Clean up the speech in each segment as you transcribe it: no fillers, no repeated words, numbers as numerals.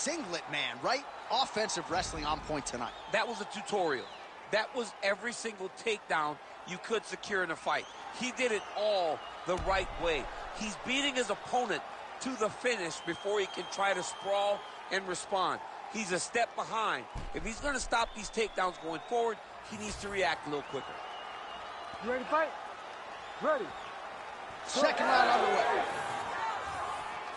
singlet man, right? Offensive wrestling on point tonight. That was a tutorial. That was every single takedown you could secure in a fight. He did it all the right way. He's beating his opponent to the finish before he can try to sprawl and respond. He's a step behind. If he's going to stop these takedowns going forward, he needs to react a little quicker. You ready to fight? Ready. Second round underway.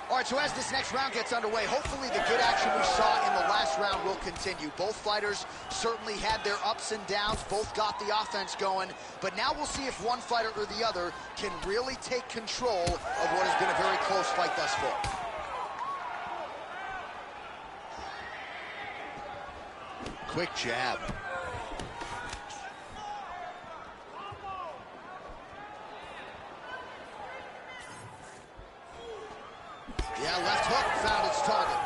All right, so as this next round gets underway, hopefully the good action we saw in the last round will continue. Both fighters certainly had their ups and downs. Both got the offense going. But now we'll see if one fighter or the other can really take control of what has been a very close fight thus far. Quick jab. Yeah, left hook found its target.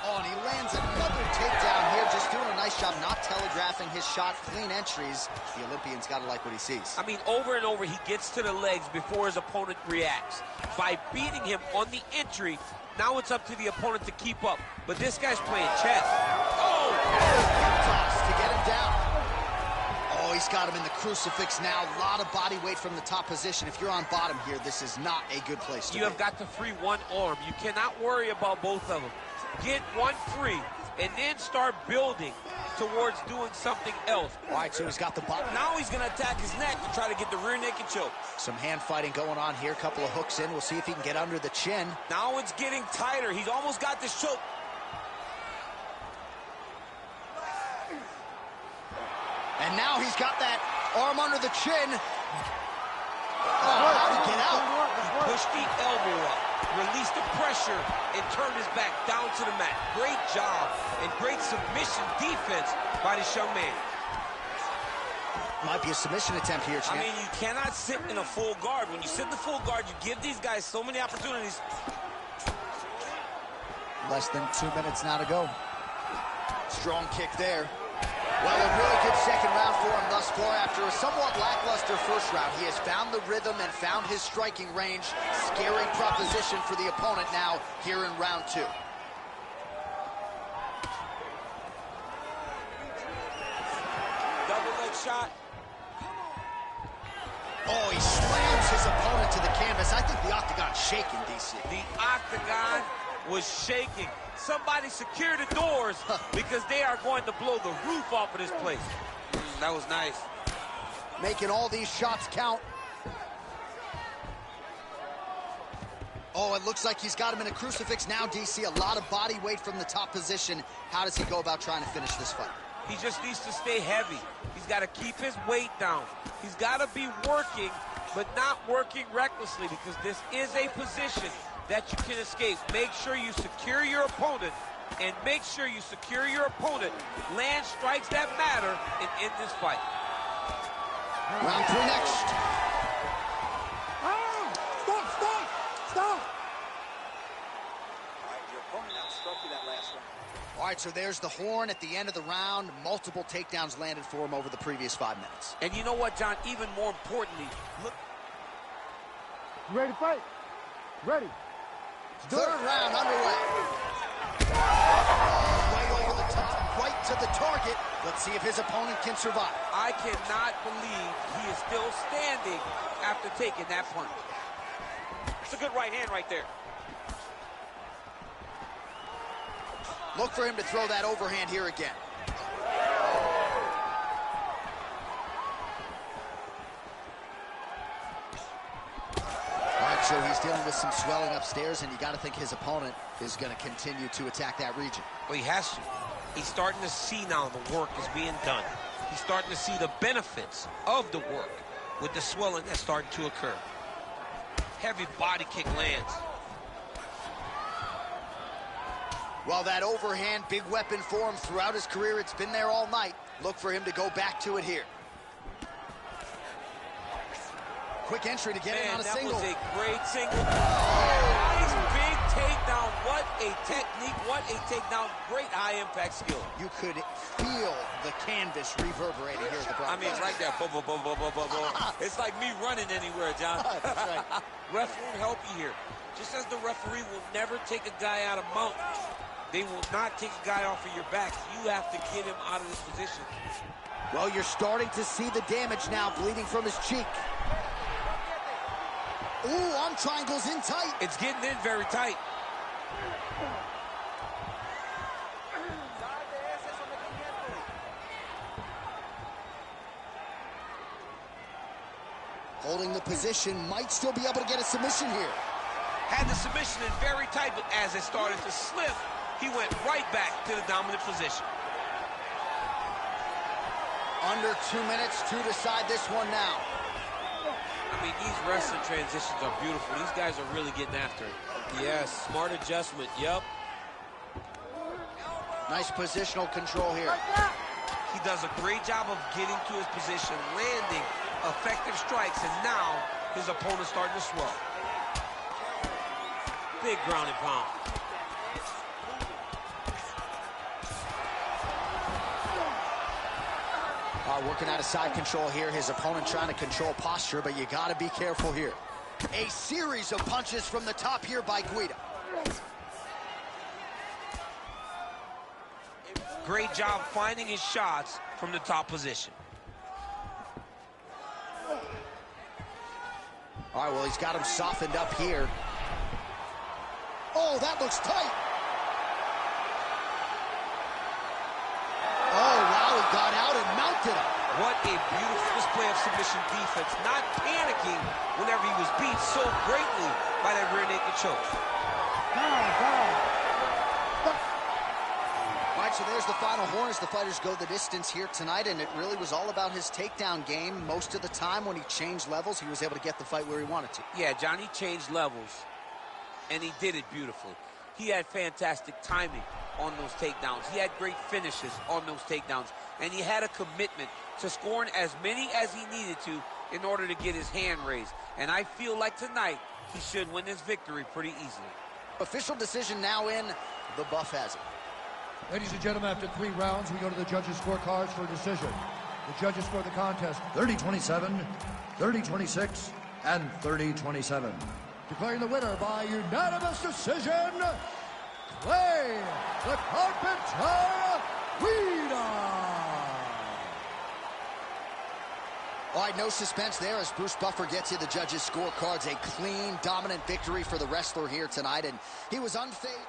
Oh, and he lands another takedown here, just doing a nice job not telegraphing his shot. Clean entries. The Olympian's got to like what he sees. I mean, over and over, he gets to the legs before his opponent reacts. By beating him on the entry, now it's up to the opponent to keep up. But this guy's playing chess. Oh! Toss to get him down. Oh, he's got him in the crucifix now. A lot of body weight from the top position. If you're on bottom here, this is not a good place to be. You have got to free one arm. You cannot worry about both of them. Get one free, and then start building towards doing something else. All right, so he's got the bottom. Now he's going to attack his neck to try to get the rear naked choke. Some hand fighting going on here. Couple of hooks in. We'll see if he can get under the chin. Now it's getting tighter. He's almost got this choke. And now he's got that arm under the chin. Oh, how to get out? He pushed the elbow up, released the pressure, and turned his back down to the mat. Great job and great submission defense by this young man. Might be a submission attempt here, champ. I mean, you cannot sit in a full guard. When you sit in the full guard, you give these guys so many opportunities. Less than 2 minutes now to go. Strong kick there. Well, a really good second round for him thus far. After a somewhat lackluster first round, he has found the rhythm and found his striking range. Scary proposition for the opponent now here in round two. Double leg shot. Oh, he slams his opponent to the canvas. I think the octagon's shaking, DC. The octagon was shaking. Somebody secure the doors because they are going to blow the roof off of this place. That was nice. Making all these shots count. Oh, it looks like he's got him in a crucifix now, DC. A lot of body weight from the top position. How does he go about trying to finish this fight? He just needs to stay heavy. He's got to keep his weight down. He's got to be working, but not working recklessly, because this is a position that you can escape. Make sure you secure your opponent, and make sure you secure your opponent, land strikes that matter, and end this fight. Round three next. Stop! All right, your opponent outstruck you that last round. All right, so there's the horn at the end of the round. Multiple takedowns landed for him over the previous 5 minutes. And you know what, John? Even more importantly, look. You ready to fight? Ready. Third round underway. Way over the top, right to the target. Let's see if his opponent can survive. I cannot believe he is still standing after taking that punch. It's a good right hand right there. Look for him to throw that overhand here again. So he's dealing with some swelling upstairs, and you got to think his opponent is going to continue to attack that region. Well, he has to. He's starting to see now the work is being done. He's starting to see the benefits of the work with the swelling that's starting to occur. Heavy body kick lands. Well, that overhand, big weapon for him throughout his career. It's been there all night. Look for him to go back to it here. Quick entry to get in on a single. That was a great single. Nice big takedown. What a technique. What a takedown. Great high-impact skill. You could feel the canvas reverberating here at the Bronx. I mean, right there. Boom, boom, boom, boom, boom, boom, boom. It's like me running anywhere, John. That's right. Ref won't help you here. Just as the referee will never take a guy out of mount, they will not take a guy off of your back. You have to get him out of this position. Well, you're starting to see the damage now, bleeding from his cheek. Ooh, arm triangle's in tight. It's getting in very tight. Holding the position, might still be able to get a submission here. Had the submission in very tight, but as it started to slip, he went right back to the dominant position. Under 2 minutes to decide this one now. I mean, these wrestling transitions are beautiful. These guys are really getting after it. Yes, smart adjustment, yep. Nice positional control here. He does a great job of getting to his position, landing effective strikes, and now his opponent's starting to swell. Big ground and pound. Working out of side control here. His opponent trying to control posture, but you got to be careful here. A series of punches from the top here by Guida. Great job finding his shots from the top position. All right, well, he's got him softened up here. Oh, that looks tight. Oh, wow, he got out and mounted him. What a beautiful display of submission defense, not panicking whenever he was beat so greatly by that rear naked choke. All right, so there's the final horn as the fighters go the distance here tonight, and it really was all about his takedown game. Most of the time when he changed levels, he was able to get the fight where he wanted to. Yeah, Johnny changed levels, and he did it beautifully. He had fantastic timing on those takedowns. He had great finishes on those takedowns, and he had a commitment to scoring as many as he needed to in order to get his hand raised. And I feel like tonight he should win this victory pretty easily. Official decision now in. The buff has it. Ladies and gentlemen, after 3 rounds, we go to the judges' scorecards for a decision. The judges scored the contest 30-27, 30-26, and 30-27. Declaring the winner by unanimous decision, Clay the Carpenter Guida. All right, no suspense there as Bruce Buffer gets you the judges' scorecards. A clean, dominant victory for the wrestler here tonight, and he was unfazed.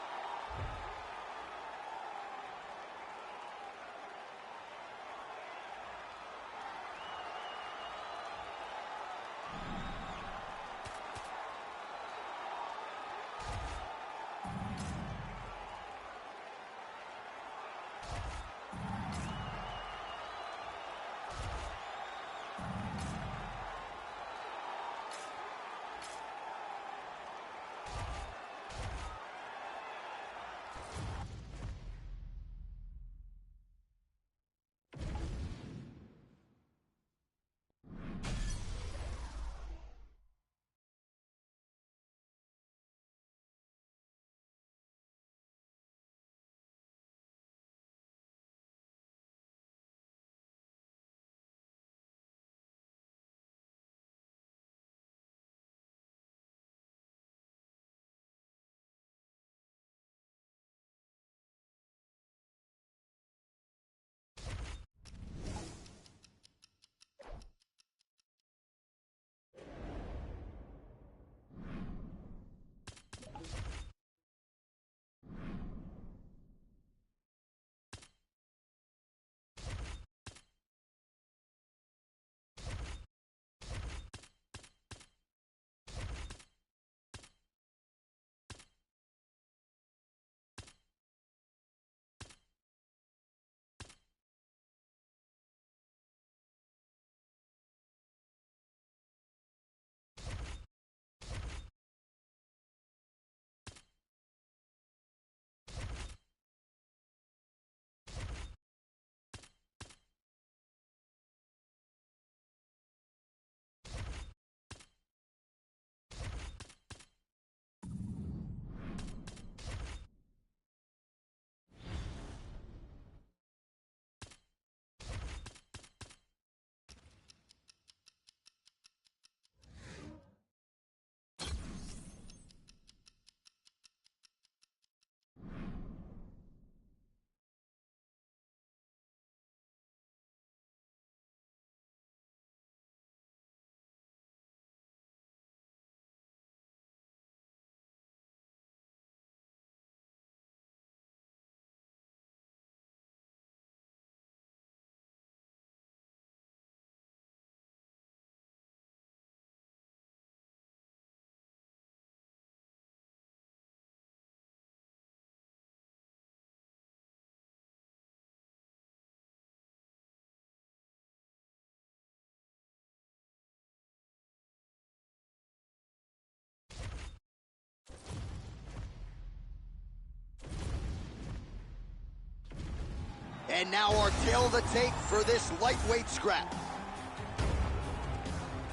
And now our tale of the tape for this lightweight scrap.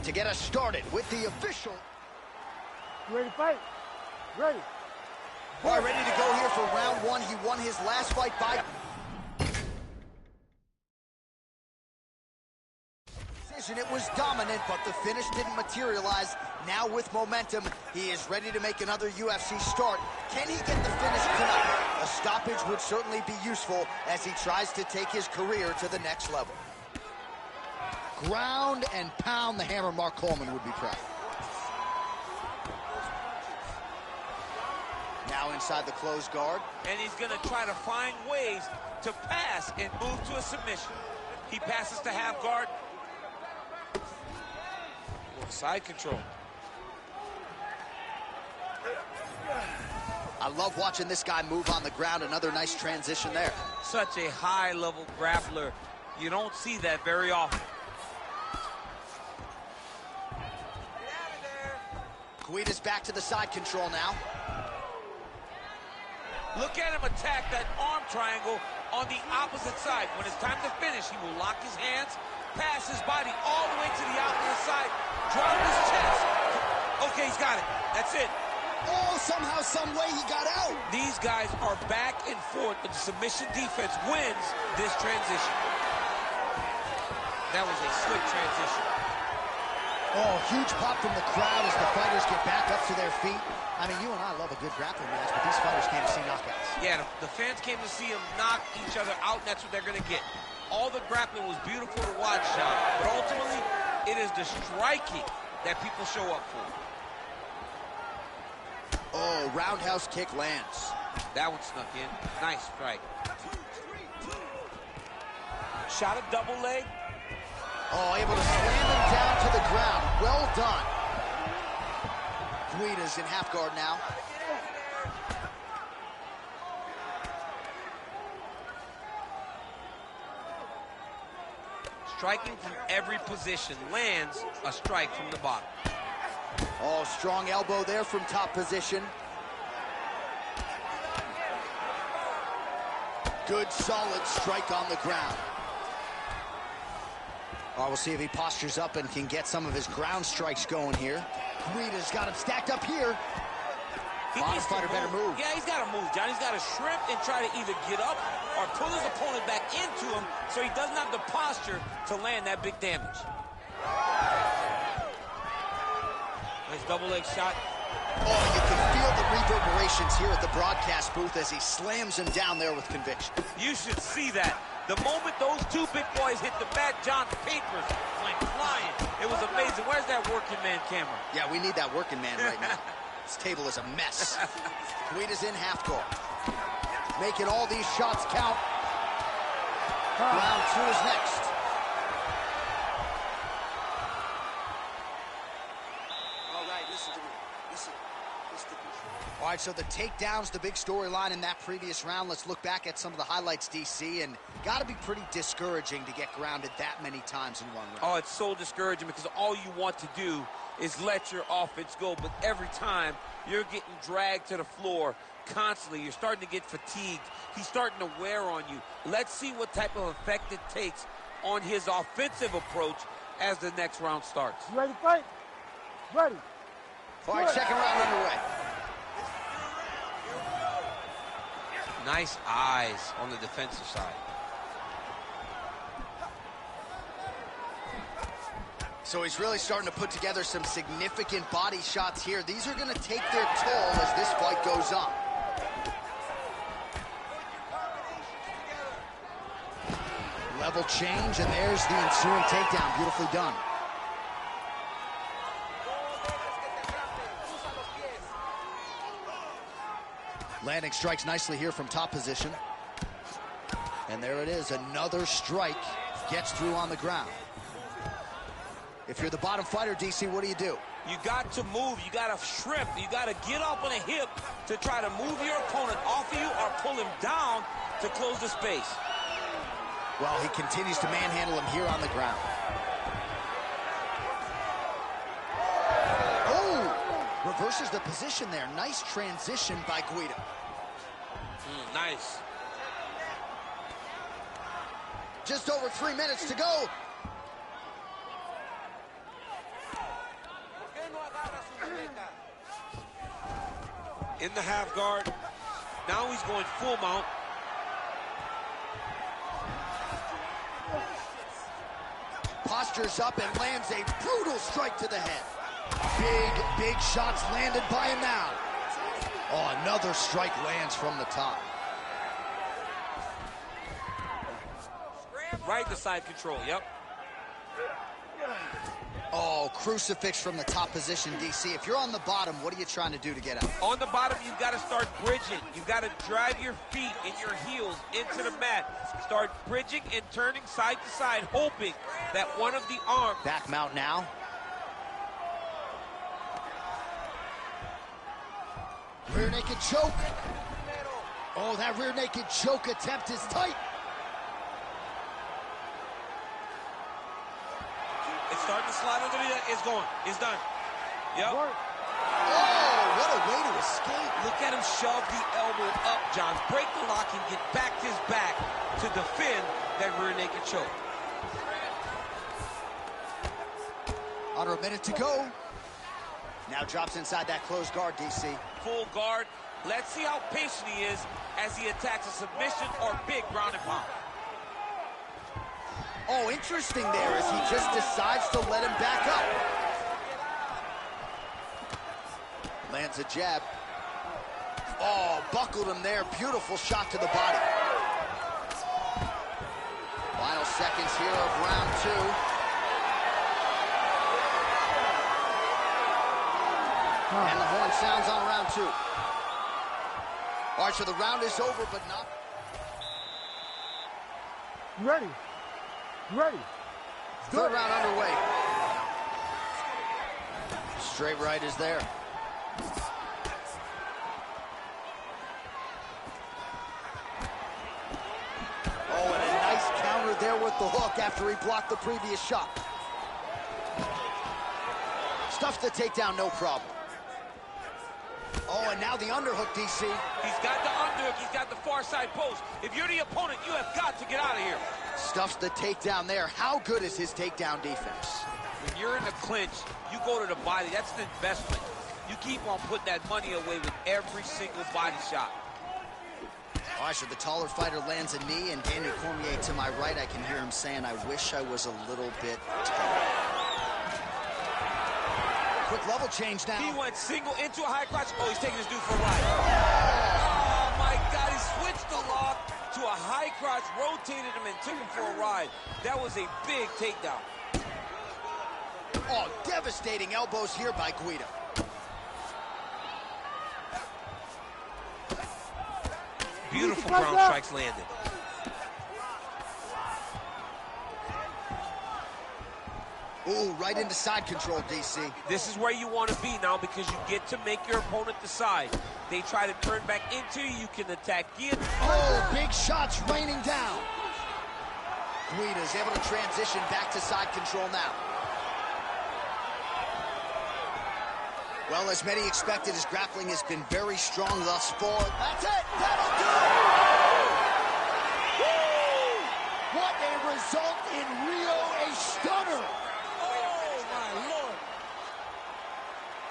To get us started with the official. You ready to fight? Ready. All right, ready to go here for round one. He won his last fight by decision. It was dominant, but the finish didn't materialize. Now with momentum, he is ready to make another UFC start. Can he get the finish tonight? A stoppage would certainly be useful as he tries to take his career to the next level. Ground and pound the hammer. Mark Coleman would be proud. Now inside the closed guard. And he's going to try to find ways to pass and move to a submission. He passes to half guard. Side control. I love watching this guy move on the ground. Another nice transition there. Such a high-level grappler. You don't see that very often. Guida's back to the side control now. Look at him attack that arm triangle on the opposite side. When it's time to finish, he will lock his hands, pass his body all the way to the opposite side, drop his chest. Okay, he's got it. That's it. Oh, somehow, some way he got out. These guys are back and forth, but the submission defense wins this transition. That was a slick transition. Oh, huge pop from the crowd as the fighters get back up to their feet. I mean, you and I love a good grappling match, but these fighters came to see knockouts. Yeah, the fans came to see them knock each other out, and that's what they're going to get. All the grappling was beautiful to watch, Sean, but ultimately, it is the striking that people show up for. Oh, roundhouse kick lands. That one snuck in. Nice strike. Shot a double leg. Oh, able to slam him down to the ground. Well done. Guida's in half guard now. Striking from every position. Lands a strike from the bottom. Oh, strong elbow there from top position. Good, solid strike on the ground. Oh, we'll see if he postures up and can get some of his ground strikes going here. Guida's got him stacked up here. Bottom fighter better move. Yeah, he's got to move, John. He's got to shrimp and try to either get up or pull his opponent back into him so he doesn't have the posture to land that big damage. Nice double leg shot. Oh, you can feel the reverberations here at the broadcast booth as he slams him down there with conviction. You should see that. The moment those two big boys hit the mat, John's papers went flying. It was amazing. Where's that working man camera? Yeah, we need that working man right now. This table is a mess. Guida's in half guard. Making all these shots count. Round two is next. All right, listen to me. Listen. All right, so the takedown's the big storyline in that previous round. Let's look back at some of the highlights, DC, and got to be pretty discouraging to get grounded that many times in one round. Oh, it's so discouraging because all you want to do is let your offense go, but every time you're getting dragged to the floor constantly. You're starting to get fatigued. He's starting to wear on you. Let's see what type of effect it takes on his offensive approach as the next round starts. You ready to fight? Ready. All right, second round underway. Nice eyes on the defensive side. So he's really starting to put together some significant body shots here. These are going to take their toll as this fight goes on. Level change, and there's the ensuing takedown. Beautifully done. Landing strikes nicely here from top position. And there it is, another strike gets through on the ground. If you're the bottom fighter, DC, what do? You got to move. You got to shrimp. You got to get up on a hip to try to move your opponent off of you or pull him down to close the space. Well, he continues to manhandle him here on the ground. Oh! Reverses the position there. Nice transition by Guida. Nice. just over 3 minutes to go. In the half guard. Now he's going full mount. Postures up and lands a brutal strike to the head. Big shots landed by him now. Oh, another strike lands from the top. Right to side control, yep. Oh, crucifix from the top position, DC. If you're on the bottom, what are you trying to do to get out? On the bottom, you've got to start bridging. You've got to drive your feet and your heels into the mat. Start bridging and turning side to side, hoping that one of the arms... Back mount now. Rear naked choke. Oh, that rear naked choke attempt is tight. It's starting to slide under the... It's going. It's done. Yep. Oh, what a way to escape. Look at him shove the elbow up, John. Break the lock and get back to his back to defend that rear naked choke. Under a minute to go. Now drops inside that closed guard, DC. Full guard. Let's see how patient he is as he attacks a submission or big ground and pound. Oh, interesting there as he just decides to let him back up. Lands a jab. Oh, buckled him there. Beautiful shot to the body. Final seconds here of round 2. And the horn sounds on round 2. All right, so the round is over, but not... Ready. Ready. Third round underway. Straight right is there. Oh, and a nice counter there with the hook after he blocked the previous shot. Stuffs the takedown, no problem. Oh, and now the underhook, DC. He's got the underhook. He's got the far side post. If you're the opponent, you have got to get out of here. Stuffs the takedown there. How good is his takedown defense? When you're in the clinch, you go to the body. That's an investment. You keep on putting that money away with every single body shot. All right, so the taller fighter lands a knee, and Daniel Cormier to my right, I can hear him saying, I wish I was a little bit taller. Quick level change now. He went single into a high crotch. Oh, he's taking his dude for a ride. Oh, my God. He switched the lock to a high crotch, rotated him, and took him for a ride. That was a big takedown. Oh, devastating elbows here by Guida. Beautiful ground strikes landed. Ooh, right into side control, DC. This is where you want to be now because you get to make your opponent decide. They try to turn back into you, you can attack guillotine. Oh, big shots raining down. Guida's able to transition back to side control now. Well, as many expected, his grappling has been very strong thus far. That's it! That'll do it! Woo! What a result in Rio, a stunner!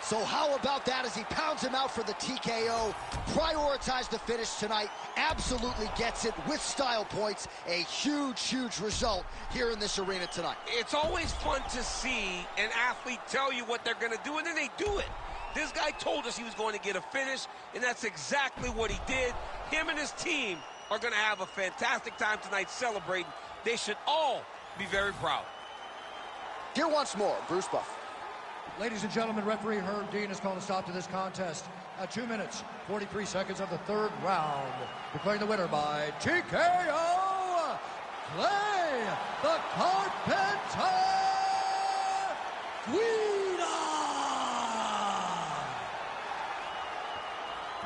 So how about that as he pounds him out for the TKO? Prioritized the finish tonight. Absolutely gets it with style points. A huge, huge result here in this arena tonight. It's always fun to see an athlete tell you what they're going to do, and then they do it. This guy told us he was going to get a finish, and that's exactly what he did. Him and his team are going to have a fantastic time tonight celebrating. They should all be very proud. Here once more, Bruce Buff. Ladies and gentlemen, referee Herb Dean has called a stop to this contest at 2 minutes, 43 seconds of the third round. Declaring the winner by TKO, Clay the Carpenter Guida!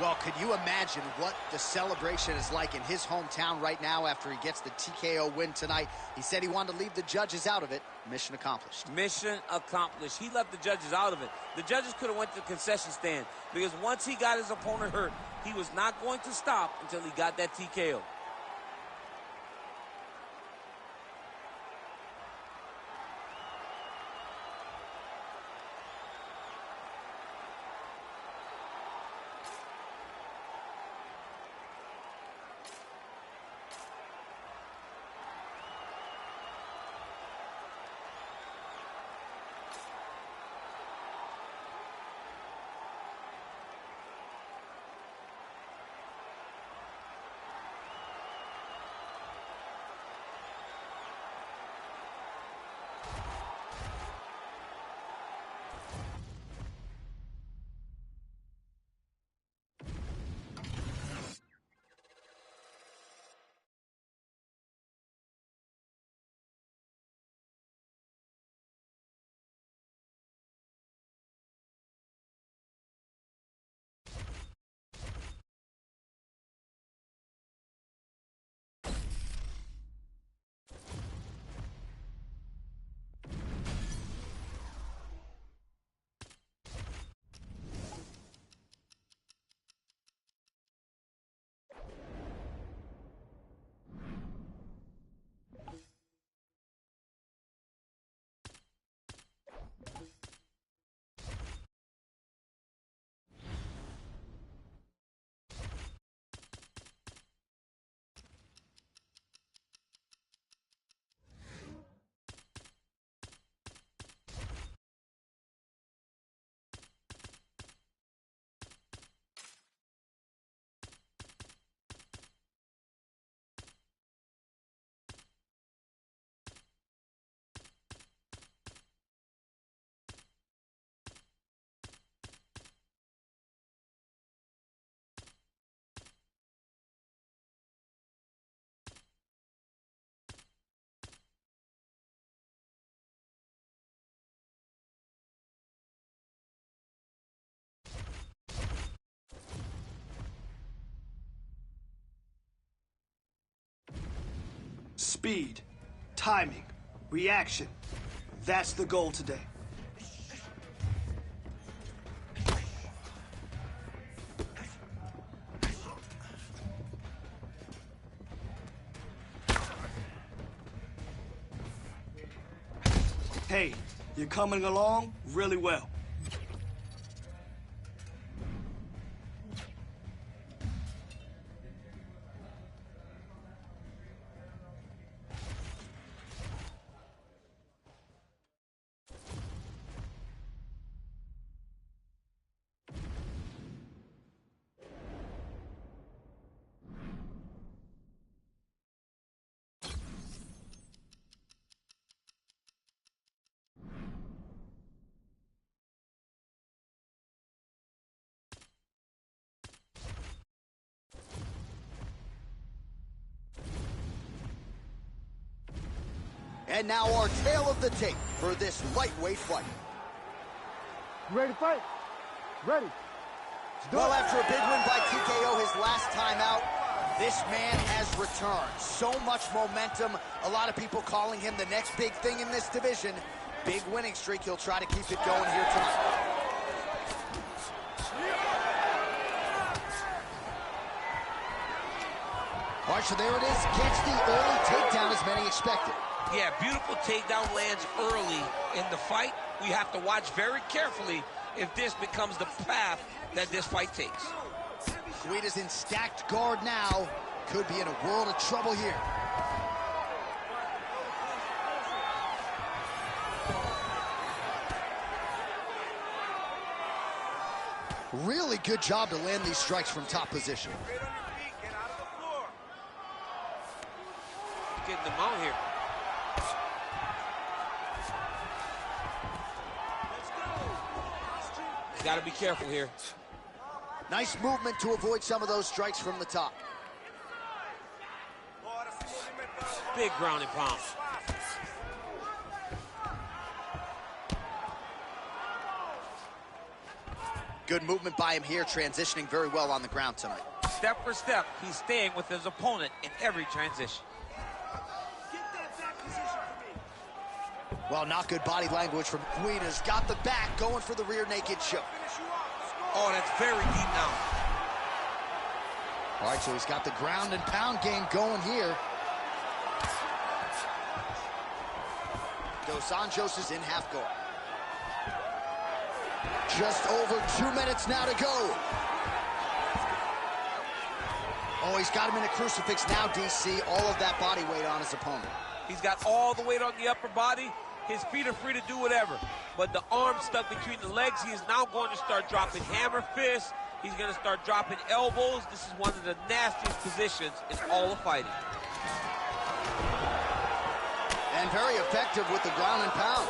Well, could you imagine what the celebration is like in his hometown right now after he gets the TKO win tonight? He said he wanted to leave the judges out of it. Mission accomplished. Mission accomplished. He left the judges out of it. The judges could have went to the concession stand because once he got his opponent hurt, he was not going to stop until he got that TKO. Speed, timing, reaction. That's the goal today. Hey, you're coming along really well. And now our tale of the tape for this lightweight fight. You ready to fight? Ready. Well, after a big win by TKO his last time out, this man has returned. So much momentum. A lot of people calling him the next big thing in this division. Big winning streak. He'll try to keep it going here tonight. All right, so there it is. Gets the early takedown as many expected. Yeah, beautiful takedown lands early in the fight. We have to watch very carefully if this becomes the path that this fight takes. Guida's in stacked guard now. Could be in a world of trouble here. Really good job to land these strikes from top position. Getting them out here. Got to be careful here. Nice movement to avoid some of those strikes from the top. Big ground and pound. Good movement by him here, transitioning very well on the ground tonight. Step for step, he's staying with his opponent in every transition. Well, not good body language from Guida's got the back, going for the rear naked choke. Oh, that's very deep now. All right, so he's got the ground and pound game going here. Dos Anjos is in half guard. Just over 2 minutes now to go. Oh, he's got him in a crucifix now, DC. All of that body weight on his opponent. He's got all the weight on the upper body. His feet are free to do whatever. But the arm stuck between the legs, he is now going to start dropping hammer fists. He's going to start dropping elbows. This is one of the nastiest positions in all of fighting. And very effective with the ground and pound.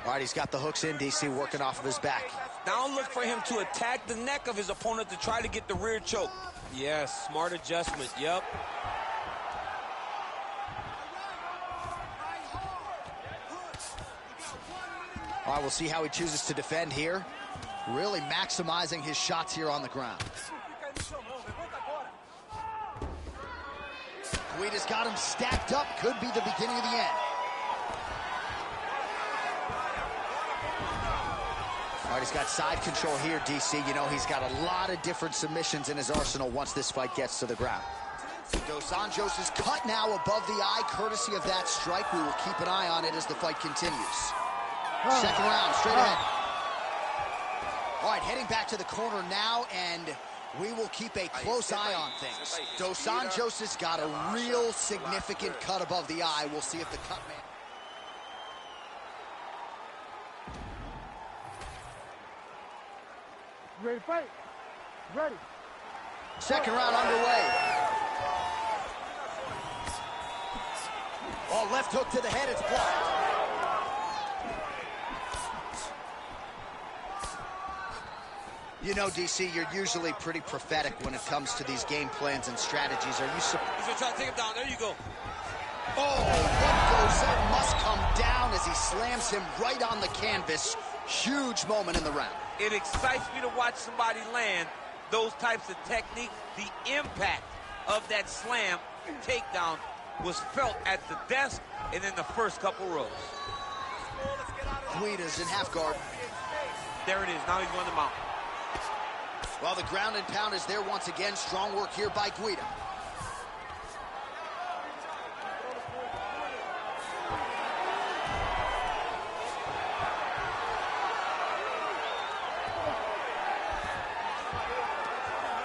All right, he's got the hooks in, DC, working off of his back. Now look for him to attack the neck of his opponent to try to get the rear choke. Yes, smart adjustment, yep. All right, we'll see how he chooses to defend here. Really maximizing his shots here on the ground. Guida's got him stacked up. Could be the beginning of the end. All right, he's got side control here, DC. You know, he's got a lot of different submissions in his arsenal once this fight gets to the ground. Dos Anjos is cut now above the eye, courtesy of that strike. We will keep an eye on it as the fight continues. Second round, straight ahead. All right, heading back to the corner now, and we will keep a close eye on things. Dos Anjos has got a real significant cut above the eye. We'll see if the cut man... You ready to fight? Ready. Second round underway. Oh, left hook to the head, it's blocked. You know, DC, you're usually pretty prophetic when it comes to these game plans and strategies. Are you He's gonna try to take him down. There you go. Oh, what goes up must come down as he slams him right on the canvas. Huge moment in the round. It excites me to watch somebody land those types of techniques, the impact of that slam takedown was felt at the desk and in the first couple rows. Guida's in half guard. There it is. Now he's going to mount. Well, the ground and pound is there once again. Strong work here by Guida.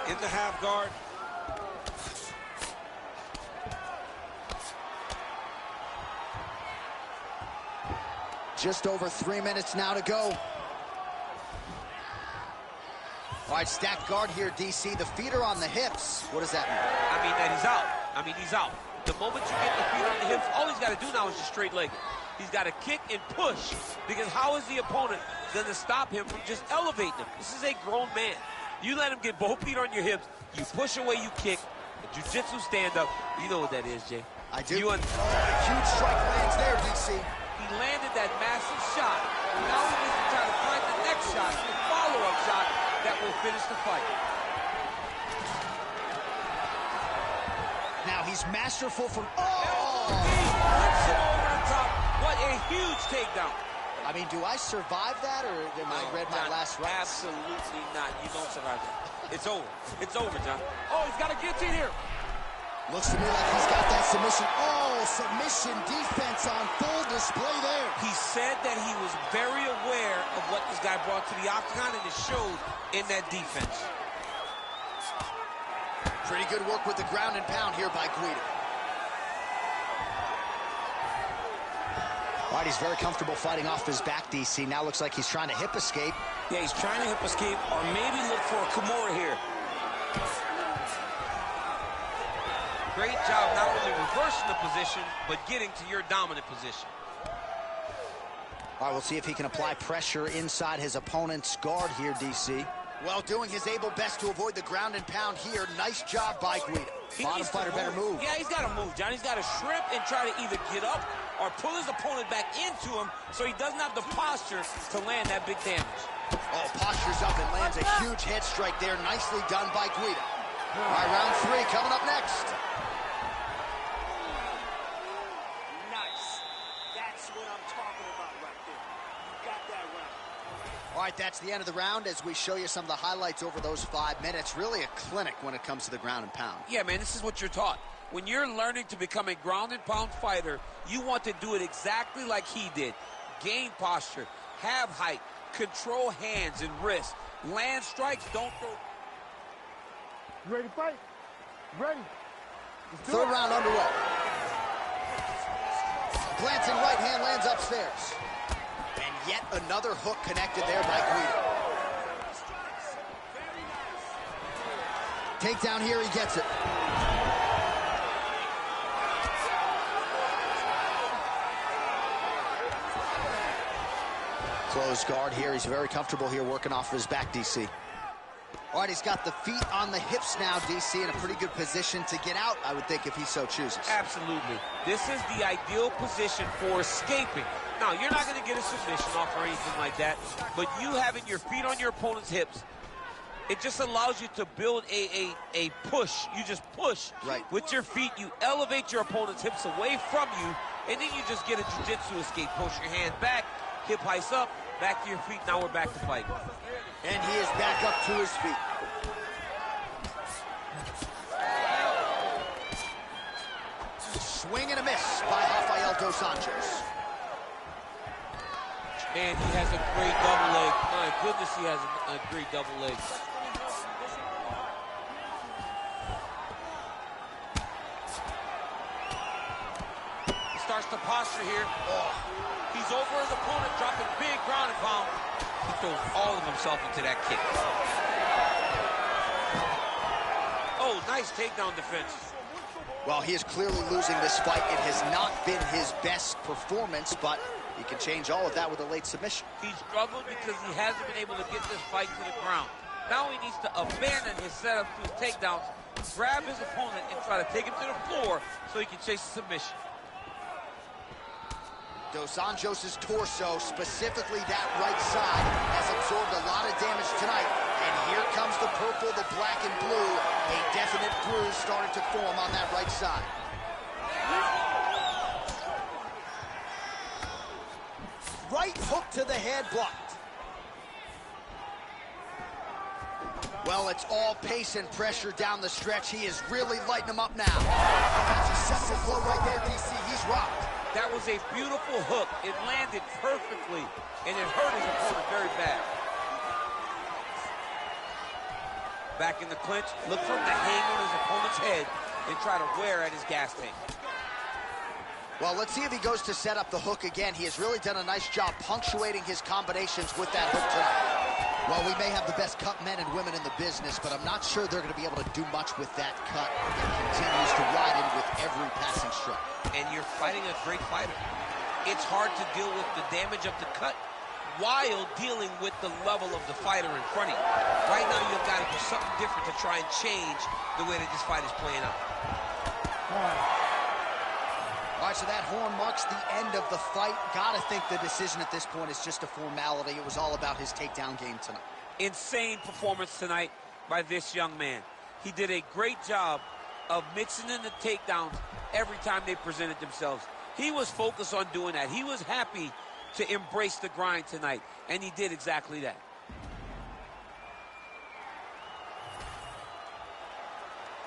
In the half guard. Just over 3 minutes now to go. All right, stacked guard here, DC. The feet are on the hips. What does that mean? I mean that he's out. He's out. The moment you get the feet on the hips, all he's got to do now is just straight leg it. He's got to kick and push, because how is the opponent going to stop him from just elevating him? This is a grown man. You let him get both feet on your hips, you push away, you kick, a jiu-jitsu stand-up. You know what that is, Jay. I do. You huge strike lands there, DC. He landed that massive shot. Now he needs to try to find the next shot, the follow-up shot that will finish the fight. Now he's masterful from... He flips it over the top. What a huge takedown. I mean, do I survive that, or am I read my last round? Absolutely not. You don't survive that. It's over. It's over, John. Oh, he's got a guillotine here. Looks to me like he's got that submission. Oh, submission defense on full display there. He said that he was very aware of what this guy brought to the octagon, and it showed in that defense. Pretty good work with the ground and pound here by Guida. All right, he's very comfortable fighting off his back, DC. Now looks like he's trying to hip escape. Yeah, he's trying to hip escape, or maybe look for a Kimura here. Great job not only reversing the position, but getting to your dominant position. All right, we'll see if he can apply pressure inside his opponent's guard here, DC. Well, doing his able best to avoid the ground and pound here. Nice job by Guida. Bottom fighter better move. Yeah, he's got to move, John. He's got to shrimp and try to either get up or pull his opponent back into him so he doesn't have the posture to land that big damage. Oh, postures up and lands a huge head strike there. Nicely done by Guida. All right, round 3 coming up next. Nice. That's what I'm talking about right there. You got that right. All right, that's the end of the round as we show you some of the highlights over those 5 minutes. Really a clinic when it comes to the ground and pound. Yeah, man, this is what you're taught. When you're learning to become a ground and pound fighter, you want to do it exactly like he did. Gain posture, have height, control hands and wrists, land strikes, don't throw. You ready to fight? You ready? Third round underway. Glancing right hand lands upstairs. And yet another hook connected there by Guida. Takedown here, he gets it. Close guard here. He's very comfortable here working off of his back, DC. All right, he's got the feet on the hips now, DC, in a pretty good position to get out, I would think, if he so chooses. Absolutely. This is the ideal position for escaping. Now, you're not going to get a submission off or anything like that, but you having your feet on your opponent's hips, it just allows you to build a push. You just push with your feet. You elevate your opponent's hips away from you, and then you just get a jiu-jitsu escape. Push your hands back, hip heights up, back to your feet. Now we're back to fighting. And he is back up to his feet. Swing and a miss by Rafael Dos Anjos. And he has a great double leg. My goodness, he has a great double leg. He starts to posture here. He's over his opponent, dropping big ground and pound. He throws all of himself into that kick. Oh, nice takedown defense. Well, he is clearly losing this fight. It has not been his best performance, but he can change all of that with a late submission. He struggled because he hasn't been able to get this fight to the ground. Now he needs to abandon his setup to his takedowns, grab his opponent, and try to take him to the floor so he can chase a submission. Dos Anjos' torso, specifically that right side, has absorbed a lot of damage tonight. And here comes the purple, the black and blue. A definite bruise starting to form on that right side. Right hook to the head, blocked. Well, it's all pace and pressure down the stretch. He is really lighting him up now. That's a sensitive blow right there, DC. He's rocked. That was a beautiful hook. It landed perfectly, and it hurt his opponent very bad. Back in the clinch, look for him to hang on his opponent's head and try to wear at his gas tank. Well, let's see if he goes to set up the hook again. He has really done a nice job punctuating his combinations with that hook tonight. Well, we may have the best cut men and women in the business, but I'm not sure they're going to be able to do much with that cut. It continues to ride in with every passing strike. And you're fighting a great fighter. It's hard to deal with the damage of the cut while dealing with the level of the fighter in front of you. Right now, you've got to do something different to try and change the way that this fight is playing out. All right, so that horn marks the end of the fight. Gotta think the decision at this point is just a formality. It was all about his takedown game tonight. Insane performance tonight by this young man. He did a great job of mixing in the takedowns every time they presented themselves. He was focused on doing that. He was happy to embrace the grind tonight, and he did exactly that.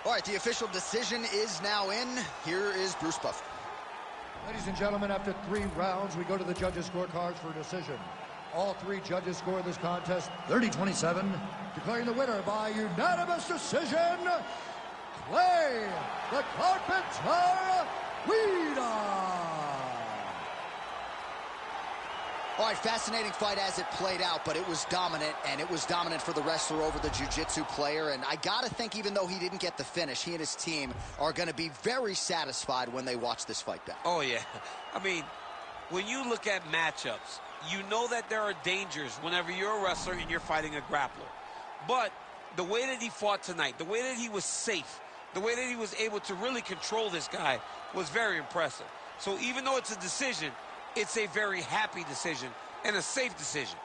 All right, the official decision is now in. Here is Bruce Buffer. Ladies and gentlemen, after 3 rounds, we go to the judges' scorecards for a decision. All 3 judges scored this contest 30-27, declaring the winner by unanimous decision, Clay the Carpenter Guida. All right, fascinating fight as it played out, but it was dominant, and it was dominant for the wrestler over the jiu-jitsu player. And I got to think, even though he didn't get the finish, he and his team are going to be very satisfied when they watch this fight back. Oh, yeah. I mean, when you look at matchups, you know that there are dangers whenever you're a wrestler and you're fighting a grappler. But the way that he fought tonight, the way that he was safe, the way that he was able to really control this guy was very impressive. So even though it's a decision, it's a very happy decision and a safe decision.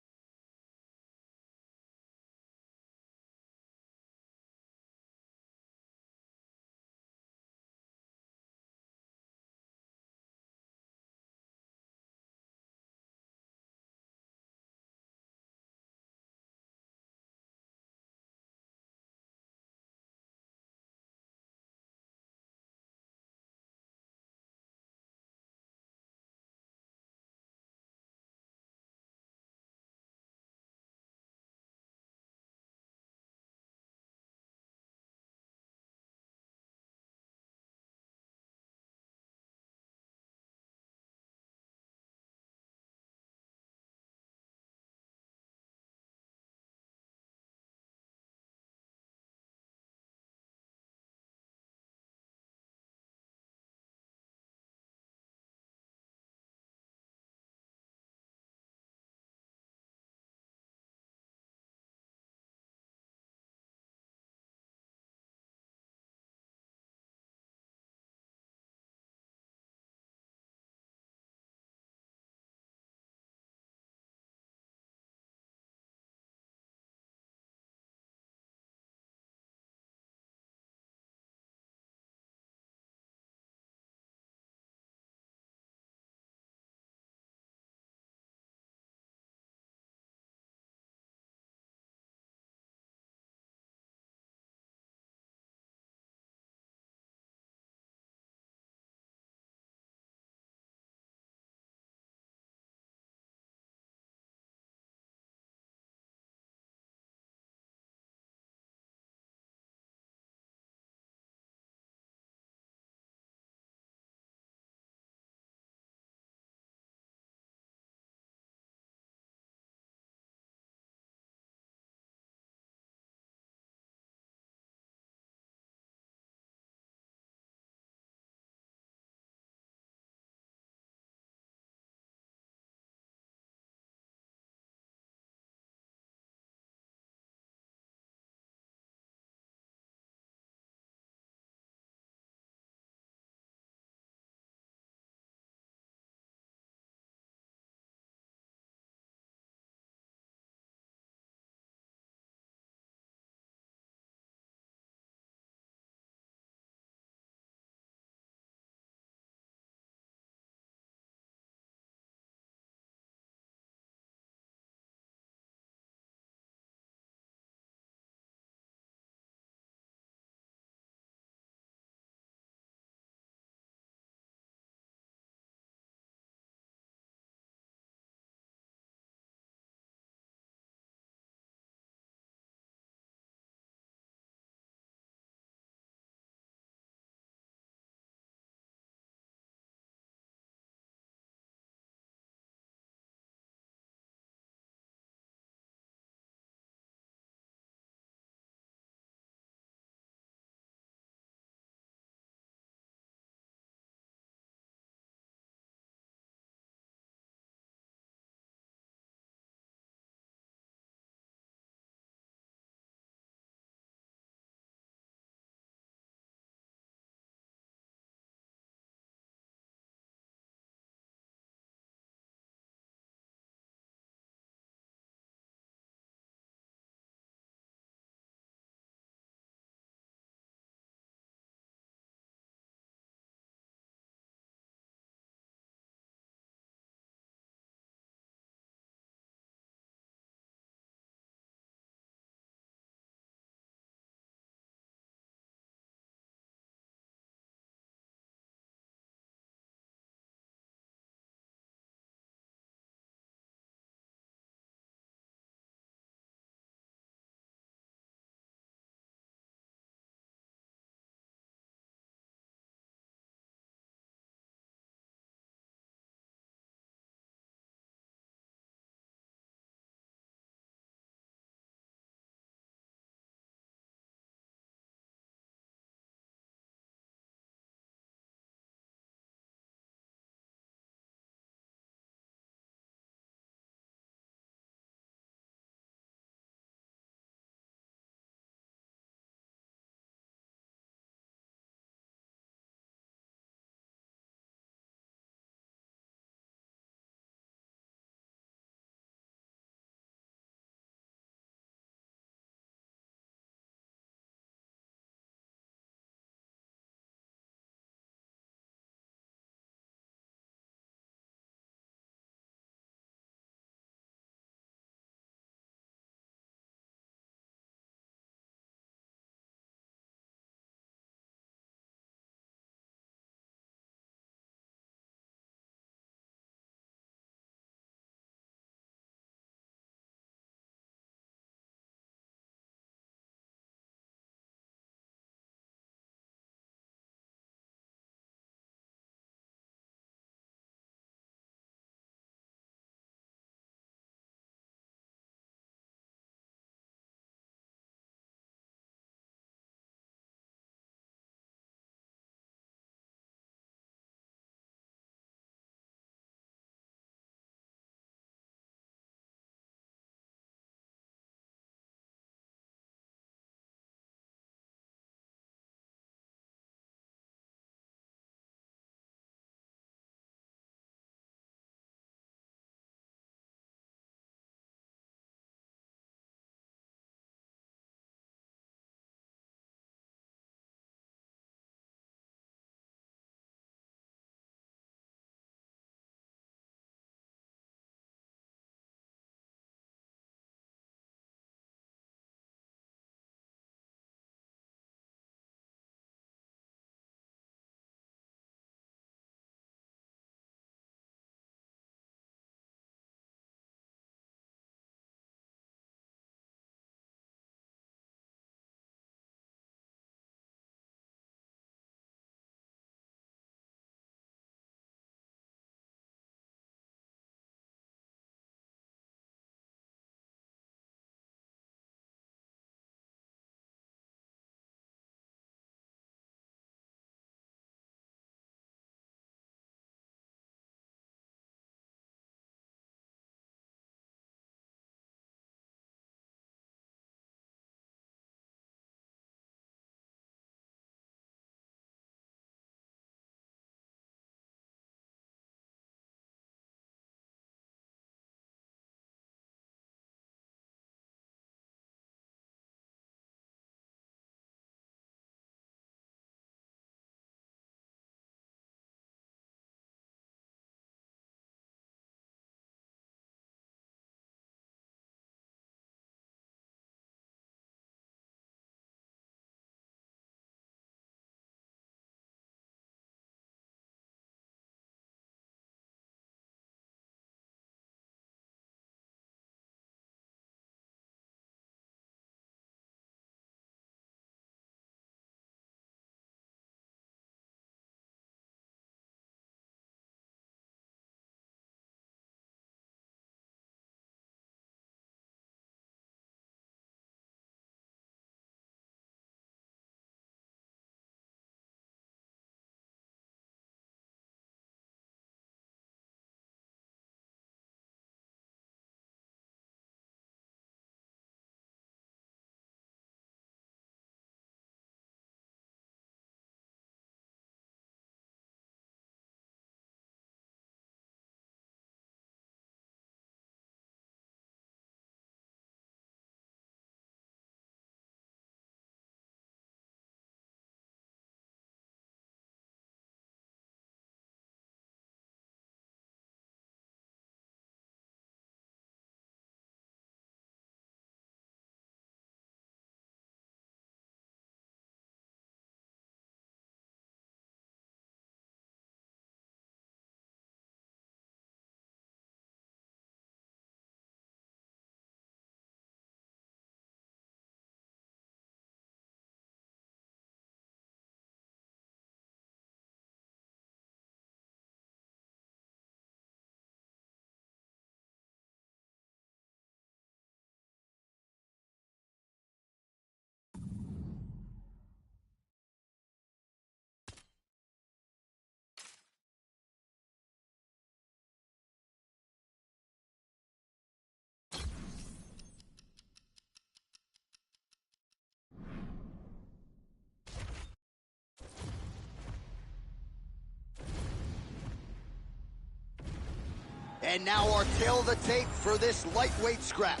And now our tail of the tape for this lightweight scrap.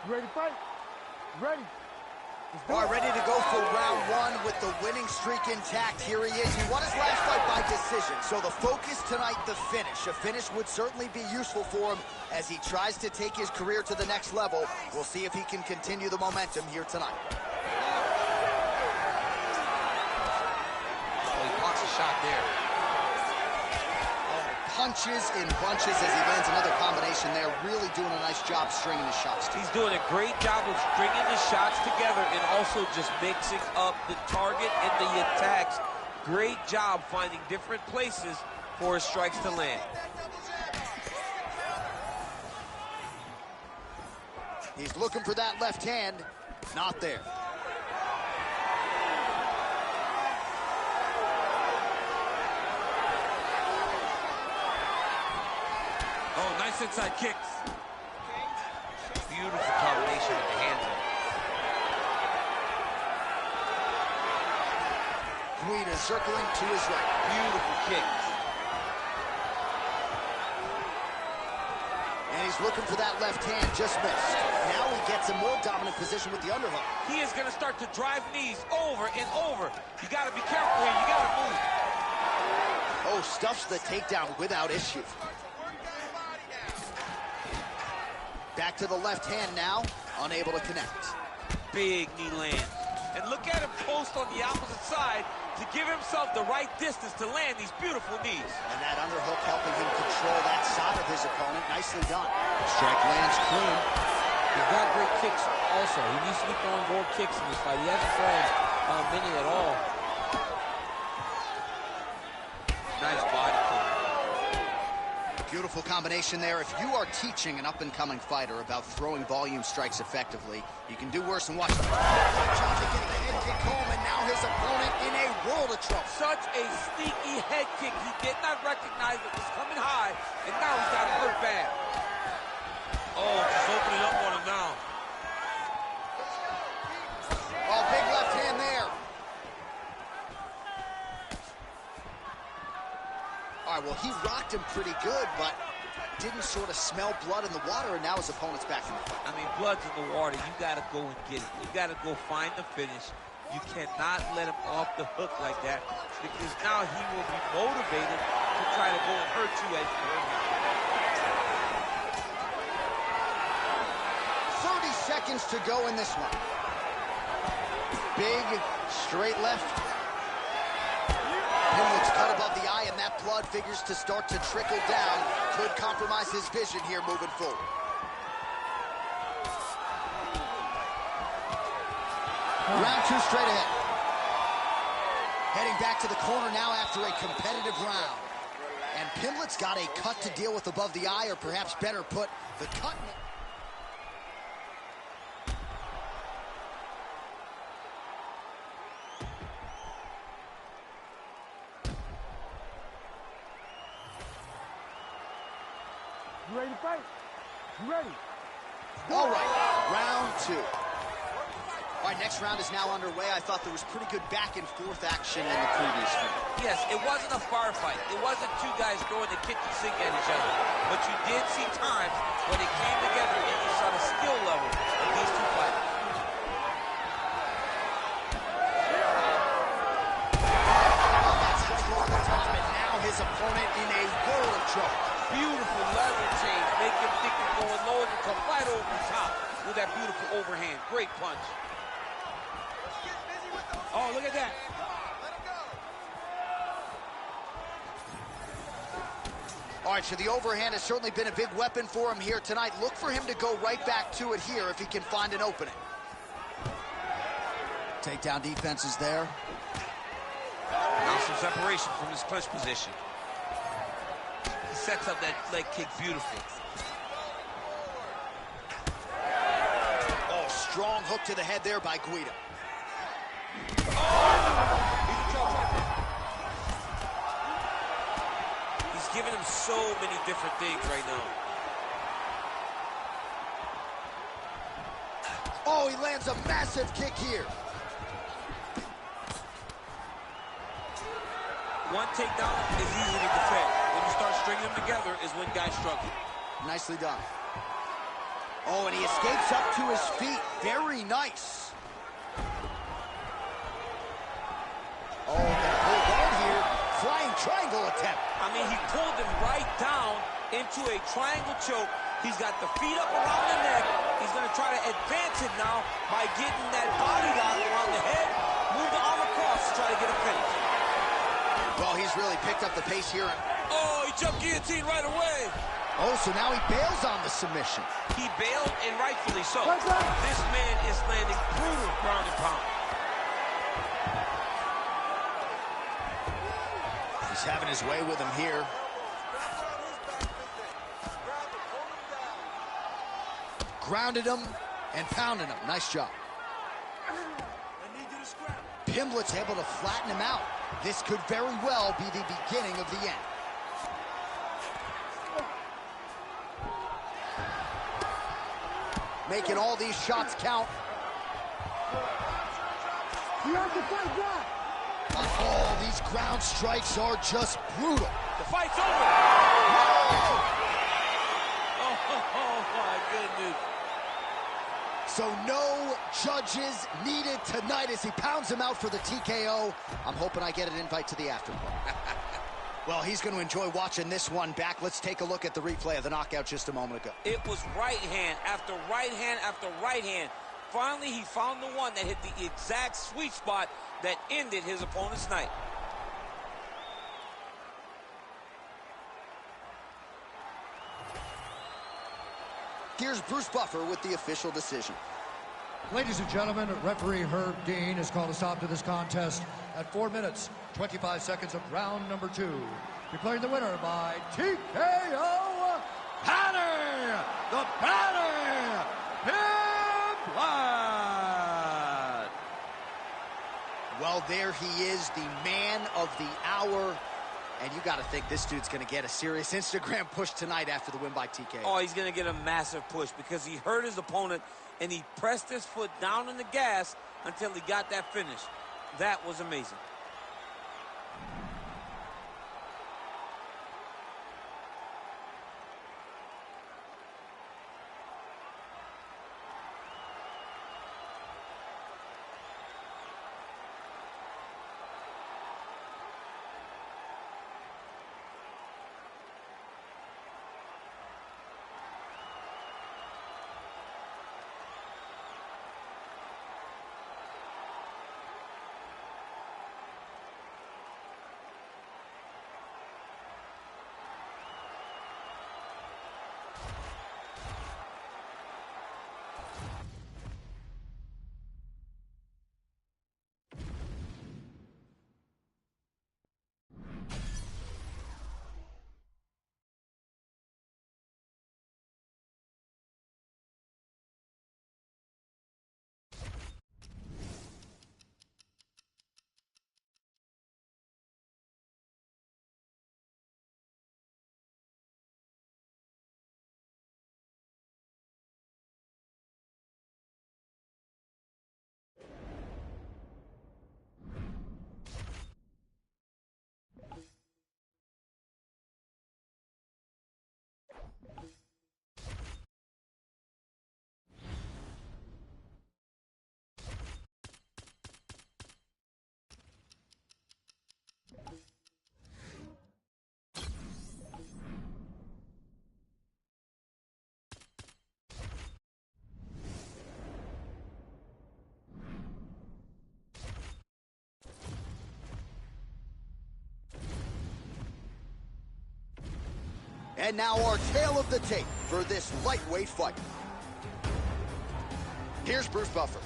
You ready to fight? Ready. All right, ready to go for round one with the winning streak intact. Here he is. He won his last fight by decision, so the focus tonight, the finish. A finish would certainly be useful for him as he tries to take his career to the next level. We'll see if he can continue the momentum here tonight. Oh, he blocks a shot there. Punches in bunches as he lands another combination there. Really doing a nice job stringing his shots together. He's doing a great job of stringing the shots together and also just mixing up the target and the attacks. Great job finding different places for his strikes to land. He's looking for that left hand. Not there. Oh, nice inside kicks. Beautiful combination with the hands. Guida circling to his right. Beautiful kicks. And he's looking for that left hand, just missed. Now he gets a more dominant position with the underhook. He is going to start to drive knees over and over. You got to be careful here. You got to move. Oh, stuffs the takedown without issue. Back to the left hand now, unable to connect. Big knee land. And look at him post on the opposite side to give himself the right distance to land these beautiful knees. And that underhook helping him control that side of his opponent. Nicely done. Strike lands clean. He's got great kicks also. He needs to be throwing more kicks in this fight. He hasn't thrown many at all. Nice body kick. Beautiful combination there. If you are teaching an up-and-coming fighter about throwing volume strikes effectively, you can do worse than watch them. Johnson getting the head kick home, and now his opponent in a world of trouble. Such a sneaky head kick. He did not recognize it was coming high, and now he's got hurt bad. Oh, just opening up on him now. Oh, big left hand there. All right, well, he rocked him pretty good, but didn't sort of smell blood in the water, and now his opponent's back in the fight. I mean, blood's in the water. You got to go and get it. You got to go find the finish. You cannot let him off the hook like that because now he will be motivated to try to go and hurt you as you hurt him. 30 seconds to go in this one. Big, straight left. Him looks cut above the eye, and that blood figures to start to trickle down. Could compromise his vision here moving forward. Round two straight ahead. Heading back to the corner now after a competitive round. And Pimlet's got a cut to deal with above the eye, or perhaps better put, the cut. You ready to fight? You ready? All right, round two. All right, next round is now underway. I thought there was pretty good back and forth action in the previous fight. Yes, it wasn't a firefight. It wasn't two guys throwing the kitchen sink at each other. But you did see times when it came together and you saw the skill level of these two fighters. That's just off the top, and now his opponent in a world of trouble. Beautiful lever change. Make him think you're going low and come right over the top with that beautiful overhand. Great punch. Oh, look at that. All right, so the overhand has certainly been a big weapon for him here tonight. Look for him to go right back to it here if he can find an opening. Takedown defense is there. Now some separation from his clinch position. He sets up that leg kick beautifully. Oh, strong hook to the head there by Guida. He's giving him so many different things right now. Oh, he lands a massive kick here. One takedown is easy to defend. When you start stringing them together is when guys struggle. Nicely done. Oh, and he escapes up to his feet. Very nice. Oh, the pull guard here. Flying triangle attempt. I mean, he pulled him right down into a triangle choke. He's got the feet up around the neck. He's going to try to advance it now by getting that body lock around the head. Move the arm across to try to get a finish. Well, he's really picked up the pace here. Oh, he jumped guillotine right away. Oh, so now he bails on the submission. He bailed, and rightfully so. This man is landing brutal ground and pound. He's having his way with him here. Grounded him and pounded him. Nice job. Pimblett's able to flatten him out. This could very well be the beginning of the end. Making all these shots count. You have to fight back. Oh, these ground strikes are just brutal. The fight's over. Oh, my goodness. So no judges needed tonight as he pounds him out for the TKO. I'm hoping I get an invite to the afterparty. Well, he's going to enjoy watching this one back. Let's take a look at the replay of the knockout just a moment ago. It was right hand after right hand after right hand. Finally, he found the one that hit the exact sweet spot that ended his opponent's night. Here's Bruce Buffer with the official decision. Ladies and gentlemen, referee Herb Dean has called a stop to this contest at 4 minutes, 25 seconds of round number 2. Declaring the winner by TKO, Paddy the Baddy Pimblett. Well, there he is, the man of the hour. And you got to think this dude's going to get a serious Instagram push tonight after the win by TKO. Oh, he's going to get a massive push because he hurt his opponent and he pressed his foot down on the gas until he got that finish. That was amazing. And now our tale of the tape for this lightweight fight. Here's Bruce Buffer.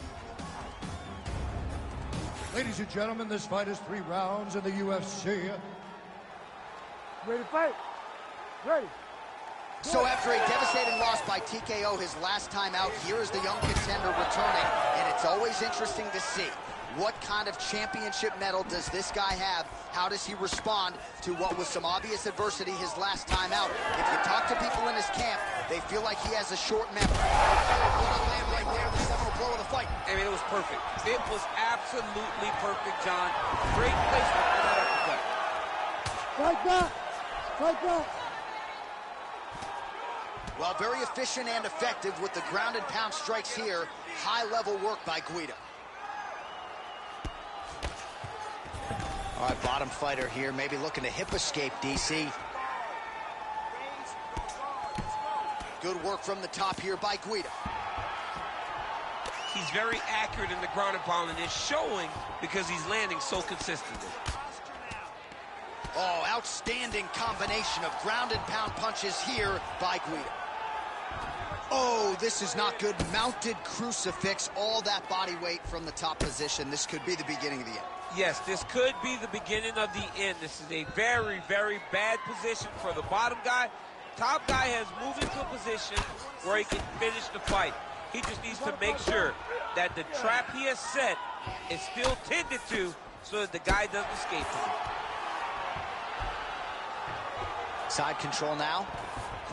Ladies and gentlemen, this fight is 3 rounds in the UFC. Ready to fight? Ready. So after a devastating loss by TKO his last time out, here is the young contender returning, and it's always interesting to see what kind of championship medal does this guy have? How does he respond to what was some obvious adversity his last time out? If you talk to people in his camp, they feel like he has a short memory. What a land right there, the seminal blow of the fight. I mean, it was perfect. It was absolutely perfect, John. Great placement for that uppercut. Fight back. Fight back. Well, very efficient and effective with the ground and pound strikes here. High-level work by Guida. All right, bottom fighter here, maybe looking to hip escape, DC. Good work from the top here by Guida. He's very accurate in the ground and pound, and it's showing because he's landing so consistently. Oh, outstanding combination of ground and pound punches here by Guida. Oh, this is not good. Mounted crucifix, all that body weight from the top position. This could be the beginning of the end. Yes, this could be the beginning of the end. This is a very, very bad position for the bottom guy. Top guy has moved into a position where he can finish the fight. He just needs to make sure that the trap he has set is still tended to so that the guy doesn't escape from it. Side control now.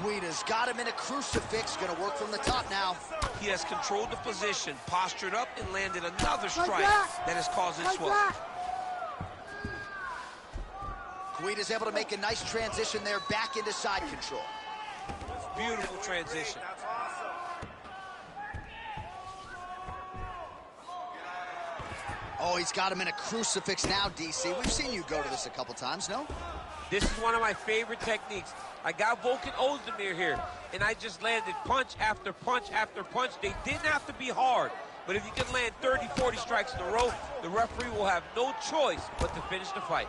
Guida's got him in a crucifix. Going to work from the top now. He has controlled the position, postured up, and landed another strike that is causing swelling. Guida's able to make a nice transition there back into side control. Beautiful transition. Oh, he's got him in a crucifix now, DC. We've seen you go to this a couple times, no? This is one of my favorite techniques. I got Volkan Ozdemir here, and I just landed punch after punch after punch. They didn't have to be hard, but if you can land 30, 40 strikes in a row, the referee will have no choice but to finish the fight.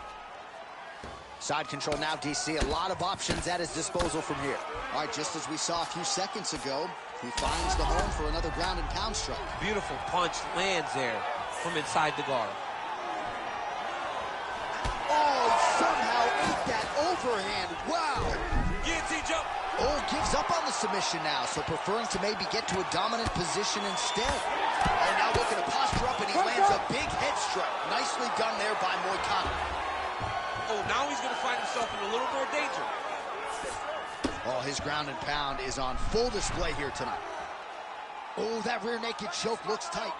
Side control now, DC. A lot of options at his disposal from here. All right, just as we saw a few seconds ago, he finds the home for another ground and pound strike. Beautiful punch lands there from inside the guard. Oh, somehow ate that overhand. Wow. Guillotine jump. Oh, gives up on the submission now, so preferring to maybe get to a dominant position instead. Oh, now looking to posture up, and he lands a big head strike. Nicely done there by Moicano. Oh, now he's going to find himself in a little more danger. Oh, his ground and pound is on full display here tonight. Oh, that rear naked choke looks tight.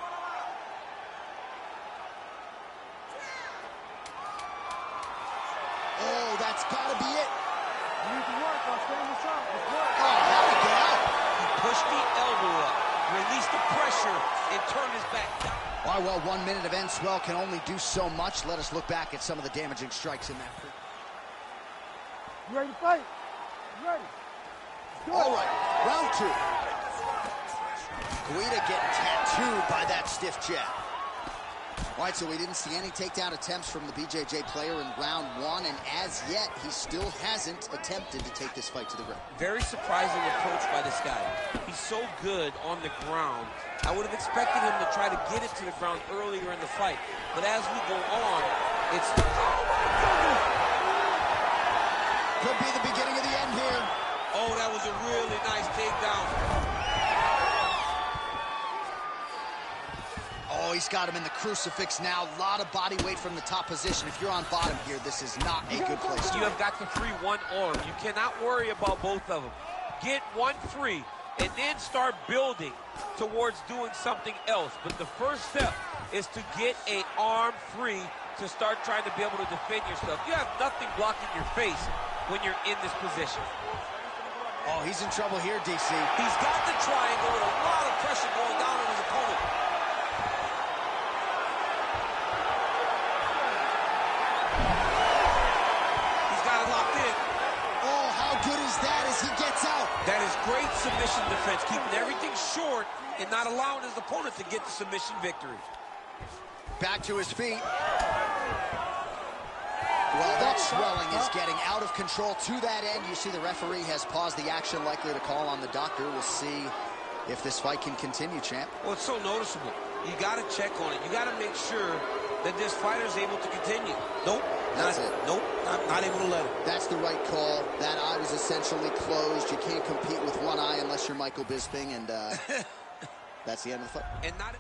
Oh, that's got to be it. You need to work on staying the shot. Let's work. Oh, how did he get out? He pushed the elbow up, released the pressure, and turned his back down. All right, well, 1 minute of end swell can only do so much. Let us look back at some of the damaging strikes in that. You ready to fight? You ready? All right, round two. Guida getting tattooed by that stiff jab. All right, so we didn't see any takedown attempts from the BJJ player in round one, and as yet, he still hasn't attempted to take this fight to the ground. Very surprising approach by this guy. He's so good on the ground. I would have expected him to try to get it to the ground earlier in the fight, but as we go on, it's... Could be the beginning of the end here. Oh, that was a really nice takedown. Oh, he's got him in the crucifix now. A lot of body weight from the top position. If you're on bottom here, this is not a good place. You have got to free one arm. You cannot worry about both of them. Get one free, and then start building towards doing something else. But the first step is to get an arm free to start trying to be able to defend yourself. You have nothing blocking your face when you're in this position. Oh, he's in trouble here, DC. He's got the triangle with a lot of pressure going down on his opponent. He's got it locked in. Oh, how good is that as he gets out? That is great submission defense, keeping everything short and not allowing his opponent to get the submission victory. Back to his feet. Well, that swelling is getting out of control to that end. You see the referee has paused the action, likely to call on the doctor. We'll see if this fight can continue, champ. Well, it's so noticeable. You got to check on it. You got to make sure that this fighter is able to continue. Nope. That's it. Nope. Not able to let it. That's the right call. That eye was essentially closed. You can't compete with one eye unless you're Michael Bisping, and that's the end of the fight. And not...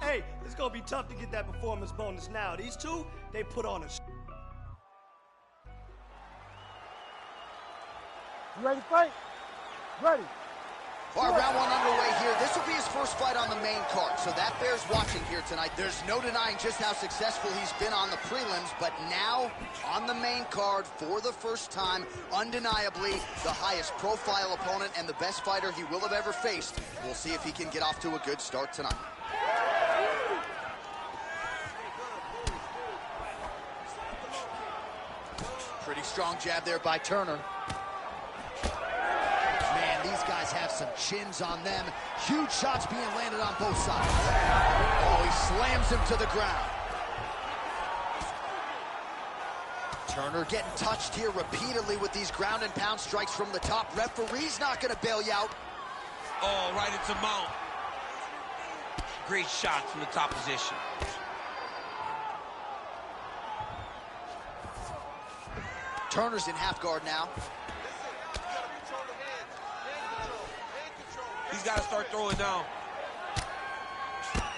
Hey, it's gonna be tough to get that performance bonus now. These two, they put on a You ready to fight? Ready. All right, round one underway here. This will be his first fight on the main card, so that bears watching here tonight. There's no denying just how successful he's been on the prelims, but now on the main card for the first time, undeniably the highest profile opponent and the best fighter he will have ever faced. We'll see if he can get off to a good start tonight. Pretty strong jab there by Turner. Man, these guys have some chins on them. Huge shots being landed on both sides. Oh, he slams him to the ground. Turner getting touched here repeatedly with these ground and pound strikes from the top. Referee's not going to bail you out. Oh, right into mount. Great shot from the top position. Turner's in half guard now. He's got to start throwing down.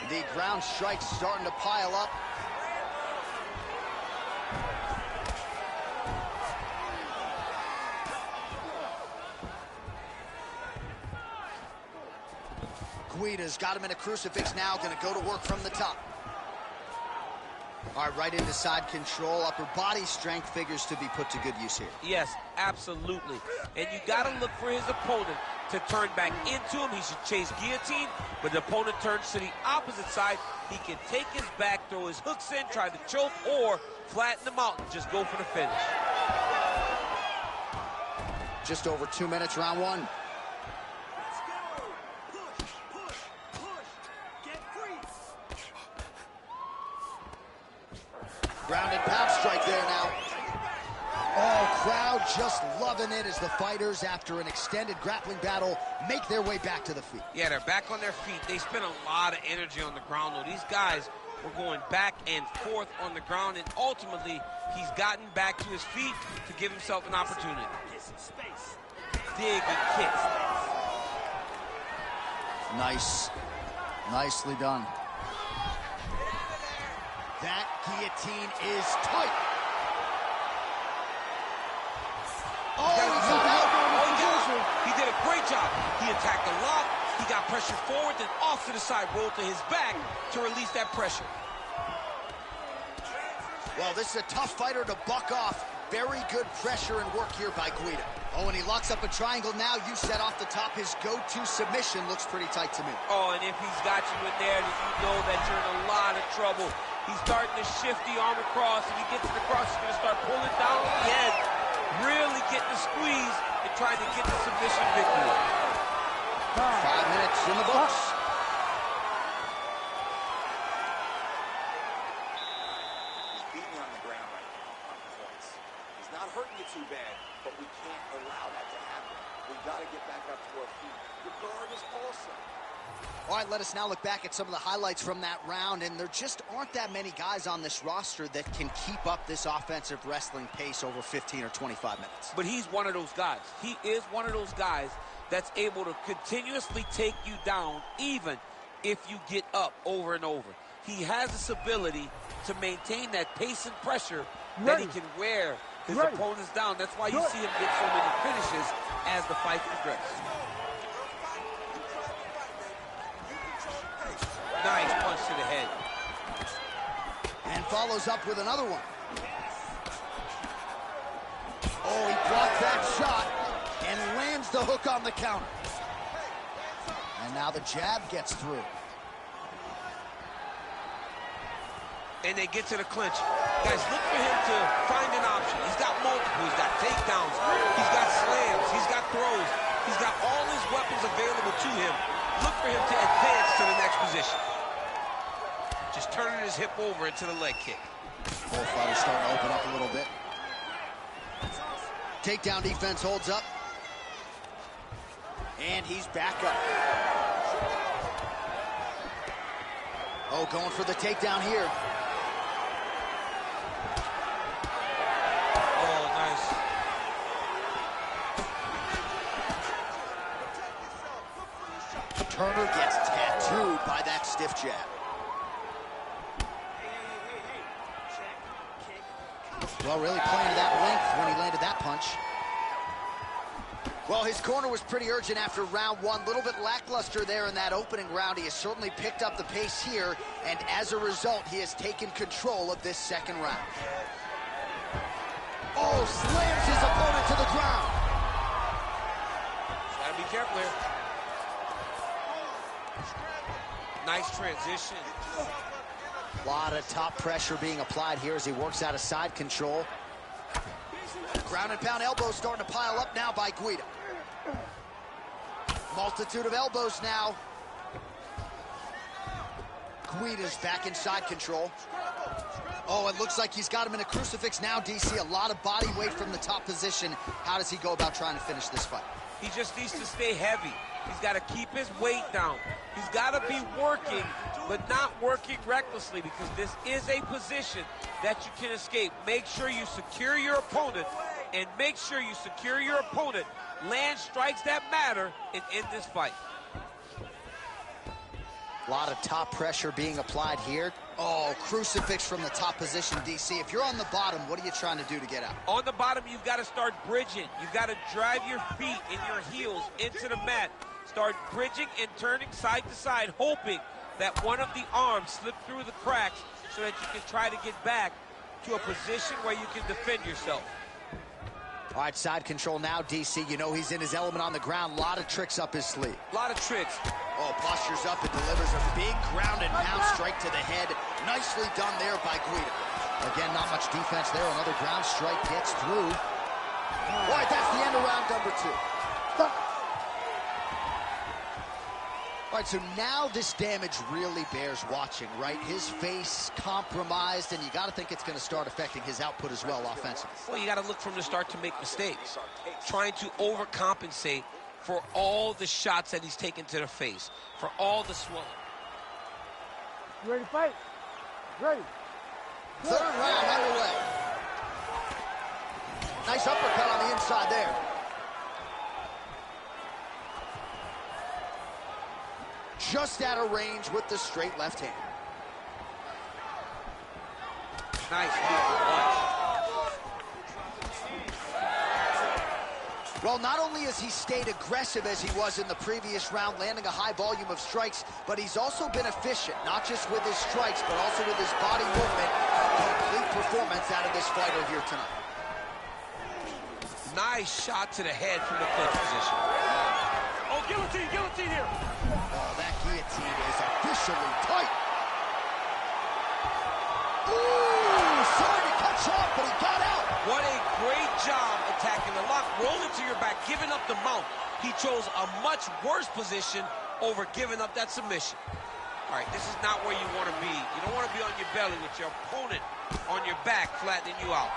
The ground strikes starting to pile up. Guida's got him in a crucifix now, going to go to work from the top. All right, right into side control. Upper body strength figures to be put to good use here. Yes, absolutely. And you got to look for his opponent to turn back into him. He should chase guillotine, but the opponent turns to the opposite side. He can take his back, throw his hooks in, try to choke, or flatten him out and just go for the finish. Just over 2 minutes, round one. Ground and pound strike there now. Oh, crowd just loving it as the fighters, after an extended grappling battle, make their way back to the feet. Yeah, they're back on their feet. They spent a lot of energy on the ground, though. These guys were going back and forth on the ground, and ultimately, he's gotten back to his feet to give himself an opportunity. Dig and kick. Nice. Nicely done. That guillotine is tight. Oh, he got out. He did a great job. He attacked the lock. He got pressure forward, then off to the side, rolled to his back to release that pressure. Well, this is a tough fighter to buck off. Very good pressure and work here by Guida. Oh, and he locks up a triangle now. You set off the top. His go-to submission looks pretty tight to me. Oh, and if he's got you in there, then you know that you're in a lot of trouble. He's starting to shift the arm across. If he gets it across, he's going to start pulling down on the head, really getting the squeeze and trying to get the submission victory. 5 minutes in the books. He's beating you on the ground right now on points. He's not hurting you too bad, but we can't allow that to happen. We've got to get back up to our feet. Your guard is awesome. All right, let us now look back at some of the highlights from that round, and there just aren't that many guys on this roster that can keep up this offensive wrestling pace over 15 or 25 minutes. But he's one of those guys. He is one of those guys that's able to continuously take you down, even if you get up over and over. He has this ability to maintain that pace and pressure that he can wear his opponents down. That's why you see him get so many finishes as the fight progresses. Nice punch to the head. And follows up with another one. Oh, he blocked that shot and lands the hook on the counter. And now the jab gets through. And they get to the clinch. Guys, look for him to find an option. He's got multiple. He's got takedowns. He's got slams. He's got throws. He's got all his weapons available to him. Look for him to advance to the next position. Just turning his hip over into the leg kick. Both fighters starting to open up a little bit. Takedown defense holds up. And he's back up. Oh, going for the takedown here. Oh, nice. Turner gets tattooed shrewd by that stiff jab. Well, really playing to that length when he landed that punch. Well, his corner was pretty urgent after round one. A little bit lackluster there in that opening round. He has certainly picked up the pace here, and as a result, he has taken control of this second round. Oh, slams his opponent to the ground. Gotta be careful here. Nice transition. A lot of top pressure being applied here as he works out of side control. Ground and pound elbows starting to pile up now by Guida. Multitude of elbows now. Guida's back in side control. Oh, it looks like he's got him in a crucifix now, DC. A lot of body weight from the top position. How does he go about trying to finish this fight? He just needs to stay heavy. He's got to keep his weight down. He's got to be working, but not working recklessly, because this is a position that you can escape. Make sure you secure your opponent, and make sure you secure your opponent, land strikes that matter, and end this fight. A lot of top pressure being applied here. Oh, crucifix from the top position, DC. If you're on the bottom, what are you trying to do to get out? On the bottom, you've got to start bridging. You've got to drive your feet and your heels into the mat. Start bridging and turning side to side, hoping that one of the arms slip through the cracks so that you can try to get back to a position where you can defend yourself. All right, side control now, DC. You know he's in his element on the ground. A lot of tricks up his sleeve. A lot of tricks. Oh, postures up and delivers a big ground and pound strike to the head. Nicely done there by Guida. Again, not much defense there. Another ground strike gets through. All right, that's the end of round number two. All right, so now this damage really bears watching, right? His face compromised, and you got to think it's going to start affecting his output as well offensively. Well, you got to look from the start to make mistakes. Trying to overcompensate for all the shots that he's taken to the face, for all the swelling. You ready to fight? Ready. Third round underway. Nice uppercut on the inside there. Just out of range with the straight left hand. Nice punch. Well, not only has he stayed aggressive as he was in the previous round, landing a high volume of strikes, but he's also been efficient, not just with his strikes, but also with his body movement. Complete performance out of this fighter here tonight. Nice shot to the head from the clinch position. Oh, guillotine here. Oh, that guillotine is officially tight. Ooh, sorry to cut you off, but he got out. What a great job attacking the lock, rolling to your back, giving up the mount. He chose a much worse position over giving up that submission. All right, this is not where you want to be. You don't want to be on your belly with your opponent on your back, flattening you out.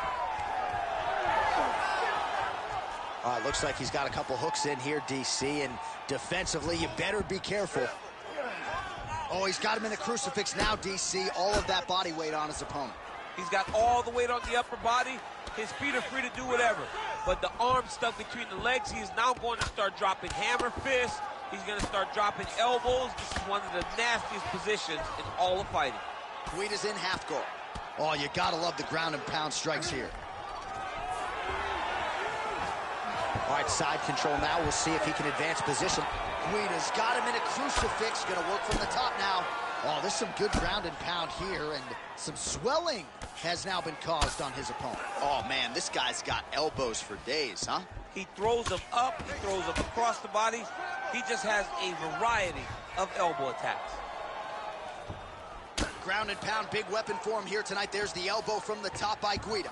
Looks like he's got a couple hooks in here, DC, and defensively, you better be careful. Oh, he's got him in a crucifix now, DC. All of that body weight on his opponent. He's got all the weight on the upper body. His feet are free to do whatever. But the arm stuck between the legs, he is now going to start dropping hammer fists. He's going to start dropping elbows. This is one of the nastiest positions in all of fighting. Guida's in half guard. Oh, you got to love the ground and pound strikes here. All right, side control now. We'll see if he can advance position. Guida's got him in a crucifix. Going to work from the top now. Oh, there's some good ground and pound here, and some swelling has now been caused on his opponent. Oh, man, this guy's got elbows for days, huh? He throws them up. He throws them across the body. He just has a variety of elbow attacks. Ground and pound, big weapon for him here tonight. There's the elbow from the top by Guida.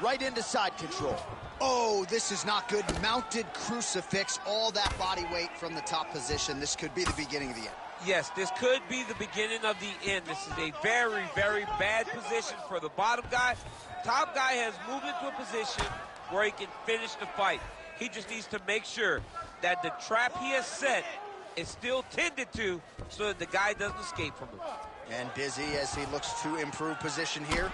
Right into side control. Oh, this is not good. Mounted crucifix, all that body weight from the top position. This could be the beginning of the end. Yes, this could be the beginning of the end. This is a very, very bad position for the bottom guy. Top guy has moved into a position where he can finish the fight. He just needs to make sure that the trap he has set is still tended to so that the guy doesn't escape from him. And busy as he looks to improve position here.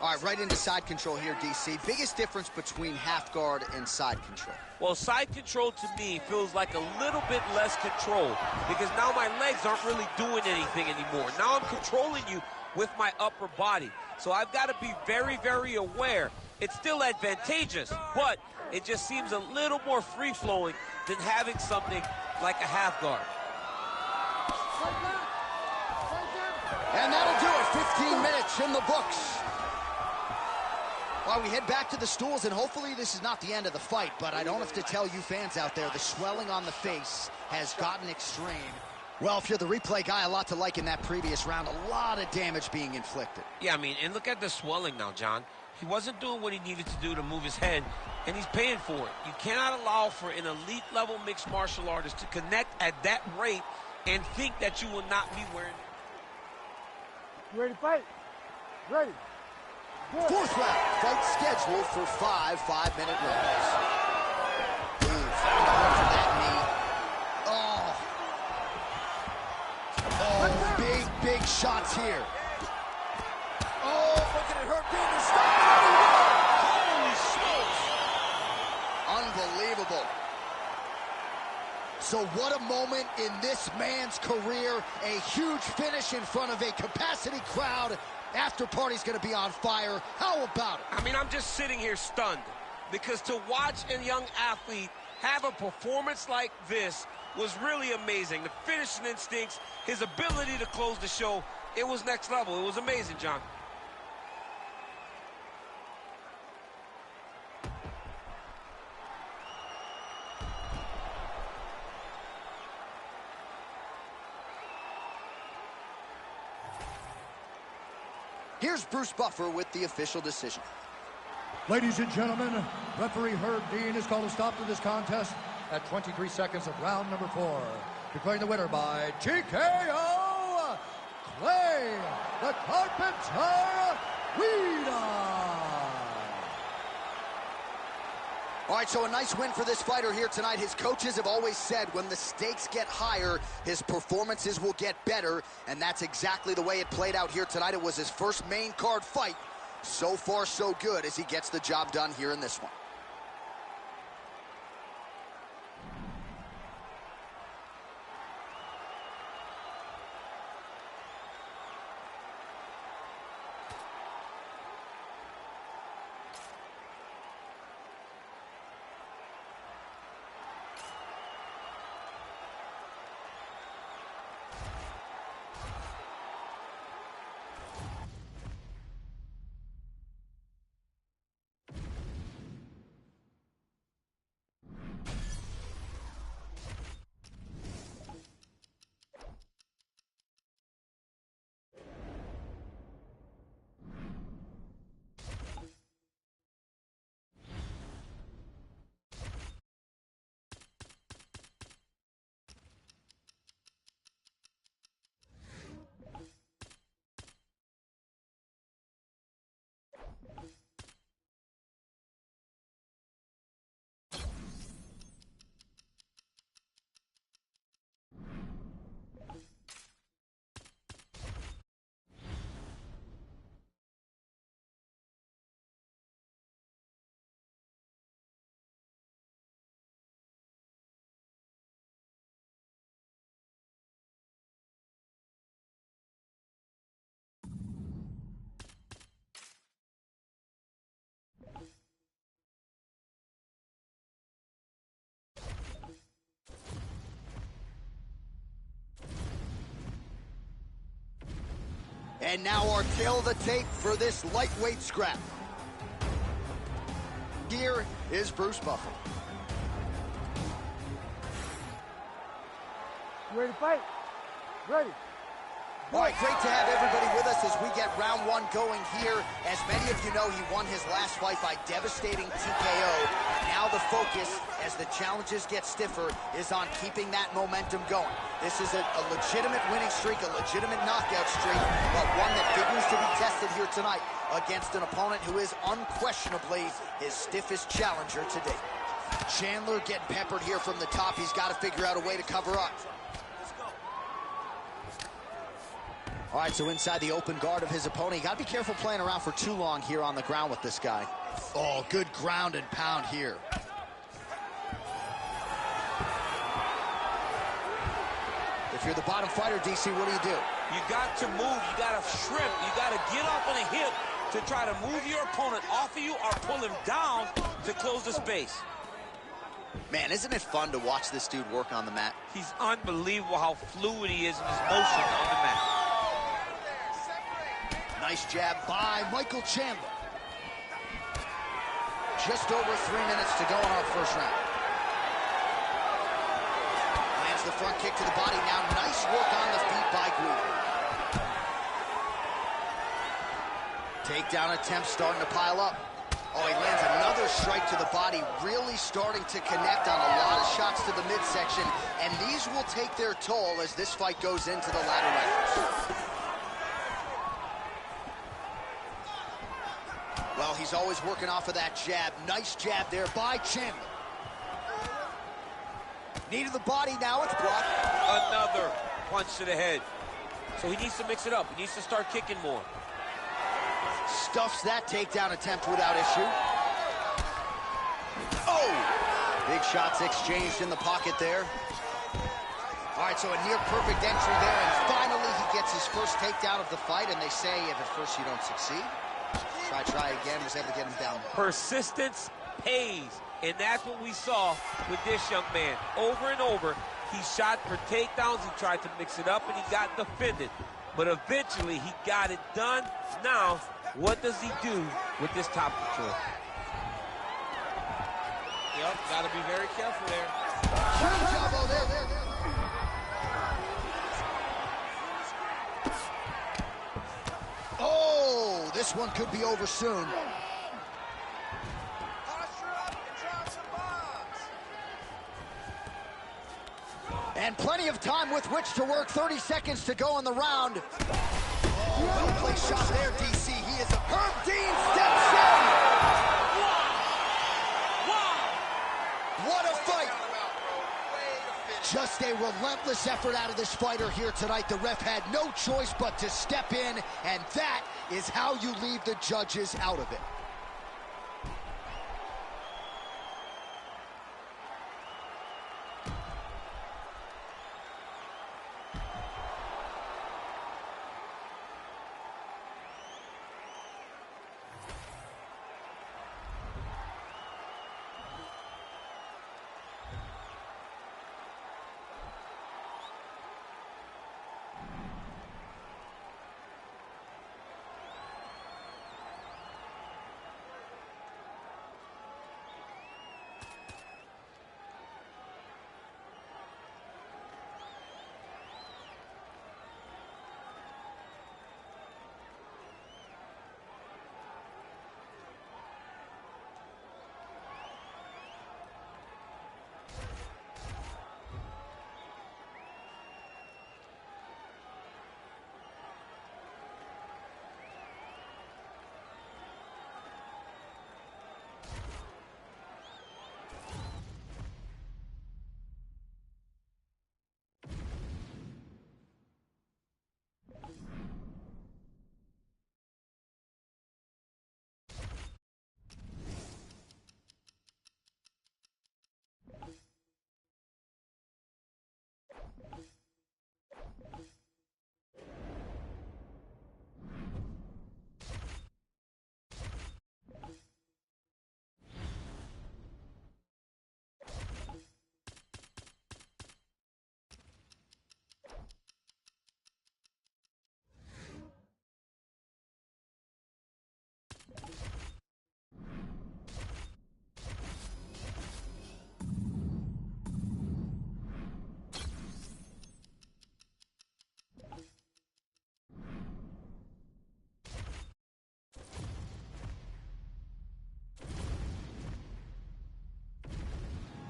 All right, right into side control here, DC. Biggest difference between half guard and side control? Well, side control to me feels like a little bit less control because now my legs aren't really doing anything anymore. Now I'm controlling you with my upper body. So I've got to be very, very aware. It's still advantageous, but it just seems a little more free-flowing than having something like a half guard. And that'll do it. 15 minutes in the books. Well, we head back to the stools, and hopefully this is not the end of the fight, but I don't have to tell you fans out there, the swelling on the face has gotten extreme. Well, if you're the replay guy, a lot to like in that previous round. A lot of damage being inflicted. Yeah, I mean, and look at the swelling now, John. He wasn't doing what he needed to do to move his head, and he's paying for it. You cannot allow for an elite-level mixed martial artist to connect at that rate and think that you will not be wearing it. You ready to fight? Ready. Good. Fourth round, fight scheduled for 5 5-minute rounds. Ooh, found a hole for that knee. Oh, big shots here. Oh, look at it hurt Beamer. Holy smokes. Unbelievable. So what a moment in this man's career. A huge finish in front of a capacity crowd. After party's going to be on fire. How about it? I mean, I'm just sitting here stunned because to watch a young athlete have a performance like this was really amazing. The finishing instincts, his ability to close the show, it was next level. It was amazing, John. Here's Bruce Buffer with the official decision. Ladies and gentlemen, referee Herb Dean has called a stop to this contest at 23 seconds of round number 4. Declaring the winner by TKO, Clay the Carpenter Guida. All right, so a nice win for this fighter here tonight. His coaches have always said when the stakes get higher, his performances will get better, and that's exactly the way it played out here tonight. It was his first main card fight. So far, so good as he gets the job done here in this one. And now our tail of the tape for this lightweight scrap. Here is Bruce Buffer. You ready to fight? Ready. All right, great to have everybody with us as we get round 1 going here. As many of you know, he won his last fight by devastating TKO. Now the focus, as the challenges get stiffer, is on keeping that momentum going. This is a legitimate winning streak, a legitimate knockout streak, but one that figures to be tested here tonight against an opponent who is unquestionably his stiffest challenger to date. Chandler getting peppered here from the top. He's got to figure out a way to cover up. All right, so inside the open guard of his opponent. You got to be careful playing around for too long here on the ground with this guy. Oh, good ground and pound here. If you're the bottom fighter, DC, what do? You got to move. You got to shrimp. You got to get off on a hip to try to move your opponent off of you or pull him down to close the space. Man, isn't it fun to watch this dude work on the mat? He's unbelievable how fluid he is in his motion on the mat. Nice jab by Michael Chandler. Just over 3 minutes to go in our first round. Lands the front kick to the body now. Nice work on the feet by Guida. Takedown attempts starting to pile up. Oh, he lands another strike to the body, really starting to connect on a lot of shots to the midsection, and these will take their toll as this fight goes into the latter rounds. Well, he's always working off of that jab. Nice jab there by Chandler. Knee to the body now, it's blocked. Another punch to the head. So he needs to mix it up. He needs to start kicking more. Stuffs that takedown attempt without issue. Oh! Big shots exchanged in the pocket there. All right, so a near-perfect entry there, and finally he gets his first takedown of the fight, and they say if at first you don't succeed, try again, was able to get him down there. Persistence pays, and that's what we saw with this young man. Over and over, he shot for takedowns, he tried to mix it up, and he got defended. But eventually, he got it done. Now, what does he do with this top control? Yep, got to be very careful there. Huge elbow there. Oh, this one could be over soon. And plenty of time with which to work. 30 seconds to go in the round. Well-placed shot there, DC. He is a... Herb Dean steps in! Wow! What a fight! Just a relentless effort out of this fighter here tonight. The ref had no choice but to step in, and that is how you leave the judges out of it.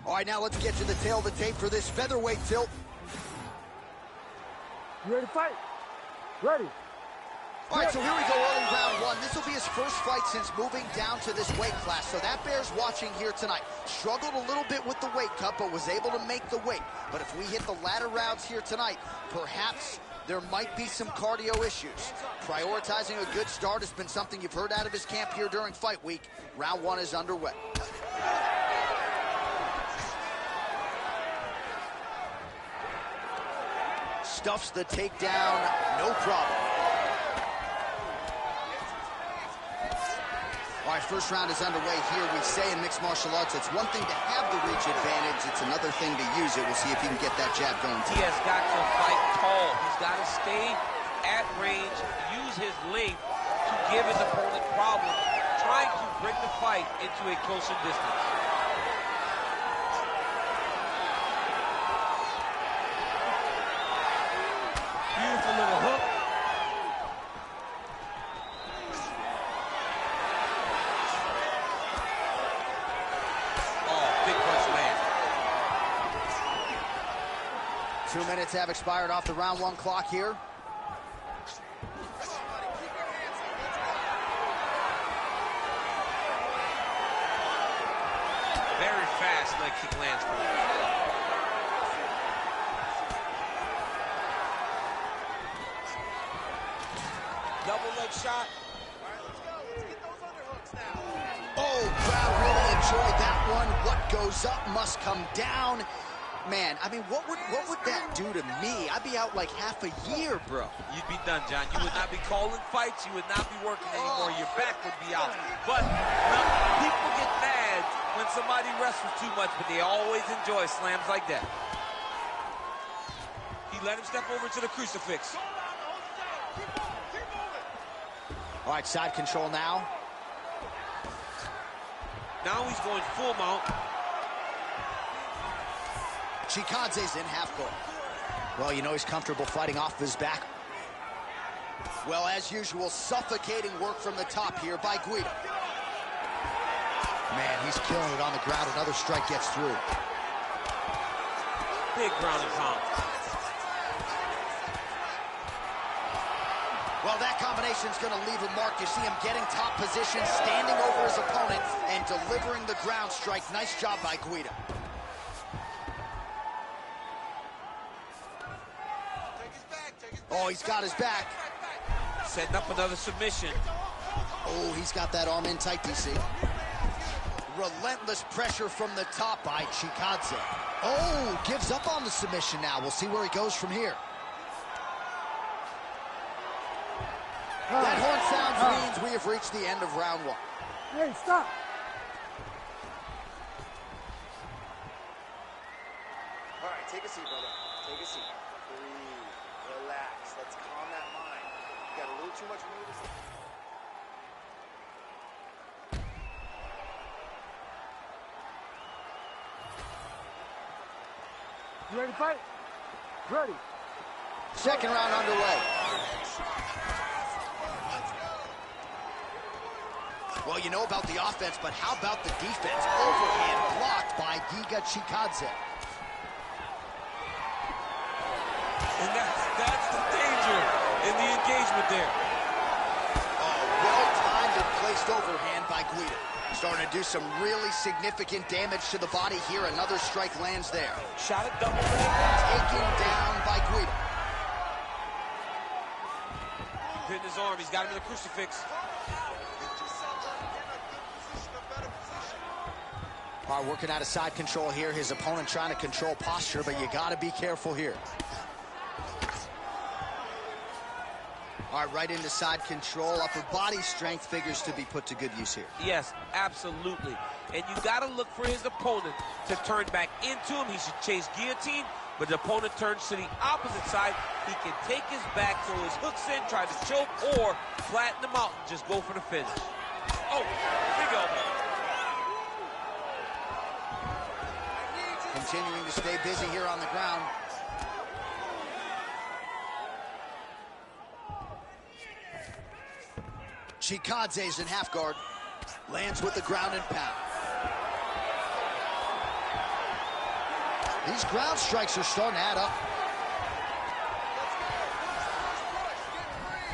All right, now let's get to the tail of the tape for this featherweight tilt. You ready to fight? Ready. All right, so here we go, early round one. This will be his first fight since moving down to this weight class, so that bears watching here tonight. Struggled a little bit with the weight cut, but was able to make the weight. But if we hit the latter rounds here tonight, perhaps there might be some cardio issues. Prioritizing a good start has been something you've heard out of his camp here during fight week. Round 1 is underway. Stuffs the takedown, no problem. All right, first round is underway here. We say in mixed martial arts, it's one thing to have the reach advantage. It's another thing to use it. We'll see if he can get that jab going. He has got to fight tall. He's got to stay at range, use his length to give his opponent problems, trying to bring the fight into a closer distance. Beautiful little hook. Oh, big punch land. 2 minutes have expired off the round 1 clock here. Very fast leg kick lands for him. Double leg shot. Oh, crowd really enjoyed that one. What goes up must come down. Man, I mean, what would that do to me? I'd be out like half a year, bro. You'd be done, John. You would not be calling fights. You would not be working anymore. Your back would be out. But people get mad when somebody wrestles too much, but they always enjoy slams like that. He let him step over to the crucifix. All right, side control now. Now he's going full mount. Chikadze's in half guard. Well, you know he's comfortable fighting off his back. Well, as usual, suffocating work from the top here by Guida. Man, he's killing it on the ground. Another strike gets through. Big ground and pound. Well, that combination's going to leave a mark. You see him getting top position, standing over his opponent, and delivering the ground strike. Nice job by Guida. Oh, he's got his back. Setting up another submission. Oh, he's got that arm in tight, DC. Relentless pressure from the top by Chikadze. Oh, gives up on the submission now. We'll see where he goes from here. That horn sounds means we have reached the end of round 1. Hey, stop. All right, take a seat, brother. Take a seat. Breathe. Relax. Let's calm that mind. You got a little too much nervousness. You ready to fight? Ready. Second round underway. Well, you know about the offense, but how about the defense? Overhand blocked by Giga Chikadze. And that's the danger in the engagement there. Oh, well-timed and placed overhand by Guida. Starting to do some really significant damage to the body here. Another strike lands there. Shot it double leg. Taken down by Guida. Hitting his arm. He's got him in the crucifix. All right, working out of side control here. His opponent trying to control posture, but you got to be careful here. All right, right into side control. Upper body strength figures to be put to good use here. Yes, absolutely. And you got to look for his opponent to turn back into him. He should chase guillotine, but the opponent turns to the opposite side. He can take his back, throw his hooks in, try to choke, or flatten him out and just go for the finish. Oh, big elbow. Continuing to stay busy here on the ground. Chikadze's in half guard. Lands with the ground and pound. These ground strikes are starting to add up.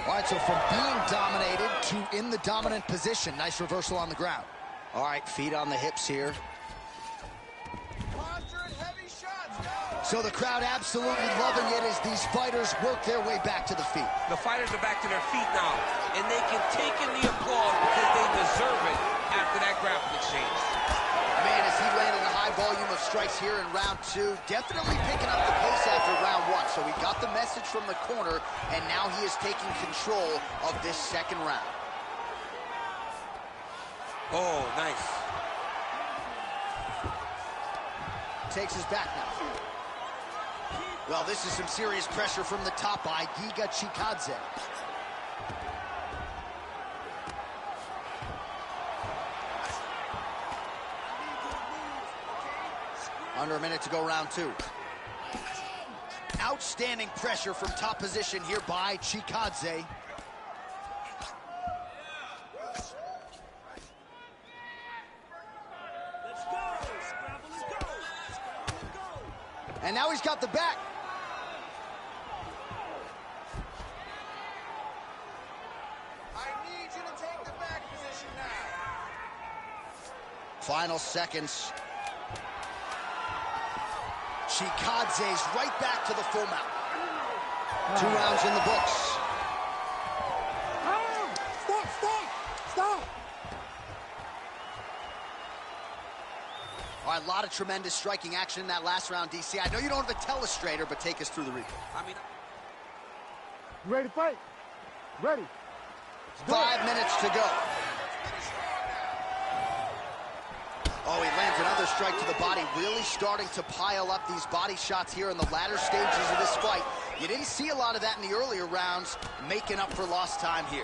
All right, so from being dominated to in the dominant position. Nice reversal on the ground. All right, feet on the hips here. Posture and heavy shot. So the crowd absolutely loving it as these fighters work their way back to the feet. The fighters are back to their feet now, and they can take in the applause because they deserve it after that grappling exchange. Man, as he landed a high volume of strikes here in round 2, definitely picking up the pace after round 1. So he got the message from the corner, and now he is taking control of this second round. Oh, nice. Takes his back now. Well, this is some serious pressure from the top by Giga Chikadze. Under a minute to go, round 2. Outstanding pressure from top position here by Chikadze. And now he's got the back. I need you to take the back position now. Final seconds. Chikadze's right back to the full mount. 2 rounds in the books. Stop! All right, a lot of tremendous striking action in that last round, DC. I know you don't have a telestrator, but take us through the replay. I mean, You ready to fight? Ready. 5 minutes to go. Oh, he lands another strike to the body, really starting to pile up these body shots here in the latter stages of this fight. You didn't see a lot of that in the earlier rounds, making up for lost time here.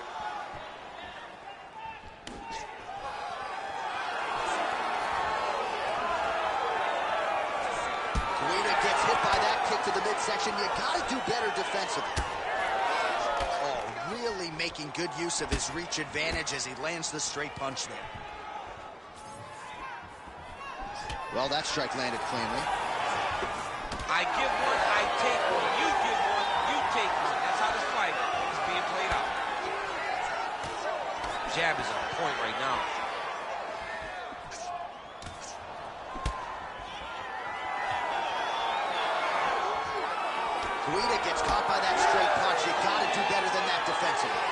Guida gets hit by that kick to the midsection. You gotta do better defensively. Oh, really making good use of his reach advantage as he lands the straight punch there. Well, that strike landed cleanly. I give one, I take one. You give one, you take one. That's how this fight is being played out. Jab is on point right now. Guida gets caught by that straight punch. You gotta do better than that defensively.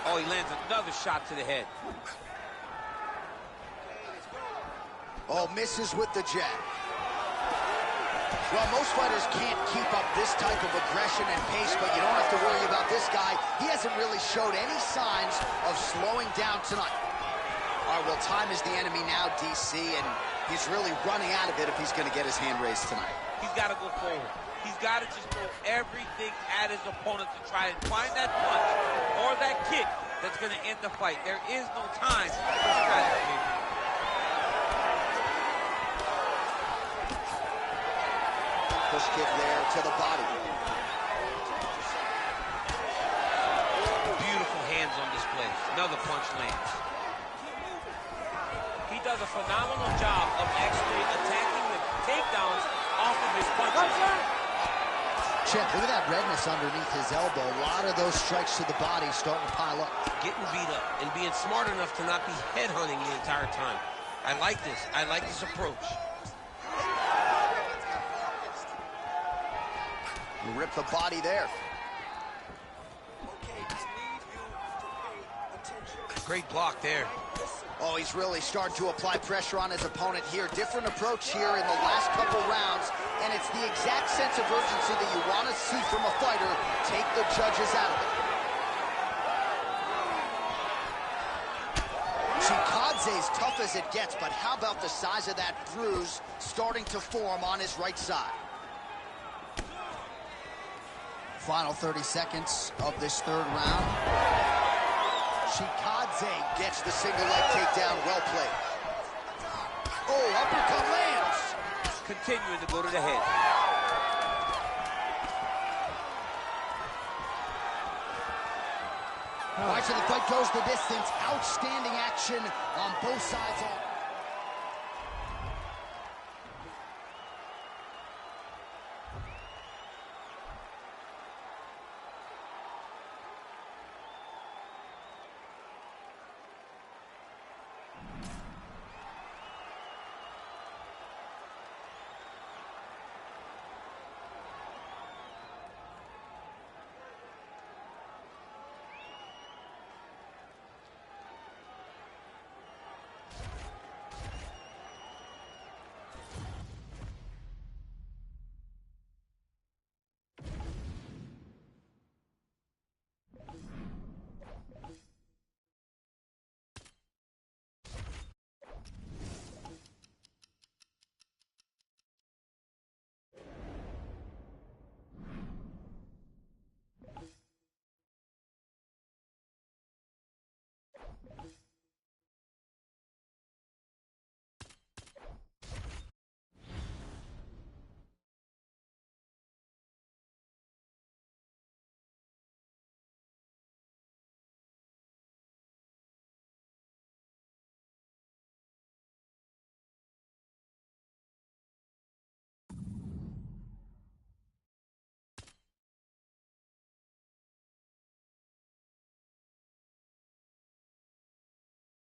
Oh, he lands another shot to the head. Oh, misses with the jab. Well, most fighters can't keep up this type of aggression and pace, but you don't have to worry about this guy. He hasn't really showed any signs of slowing down tonight. All right, well, time is the enemy now, DC, and he's really running out of it if he's going to get his hand raised tonight. He's got to go forward. He's got to just throw everything at his opponent to try and find that punch or that kick that's going to end the fight. There is no time for strategy. Push kick there to the body. Beautiful hands on display. Another punch lands. He does a phenomenal job of actually attacking the takedowns off of his punches. Chip, look at that redness underneath his elbow. A lot of those strikes to the body starting to pile up. Getting beat up and being smart enough to not be headhunting the entire time. I like this. I like this approach. Rip the body there. Great block there. Oh, he's really starting to apply pressure on his opponent here. Different approach here in the last couple rounds, and it's the exact sense of urgency that you want to see from a fighter. Take the judges out of it. Chikadze's tough as it gets, but how about the size of that bruise starting to form on his right side? Final 30 seconds of this third round. Chikadze gets the single leg takedown. Well played. Oh, uppercut lands. Continuing to go to the head. All right, so the fight goes the distance. Outstanding action on both sides.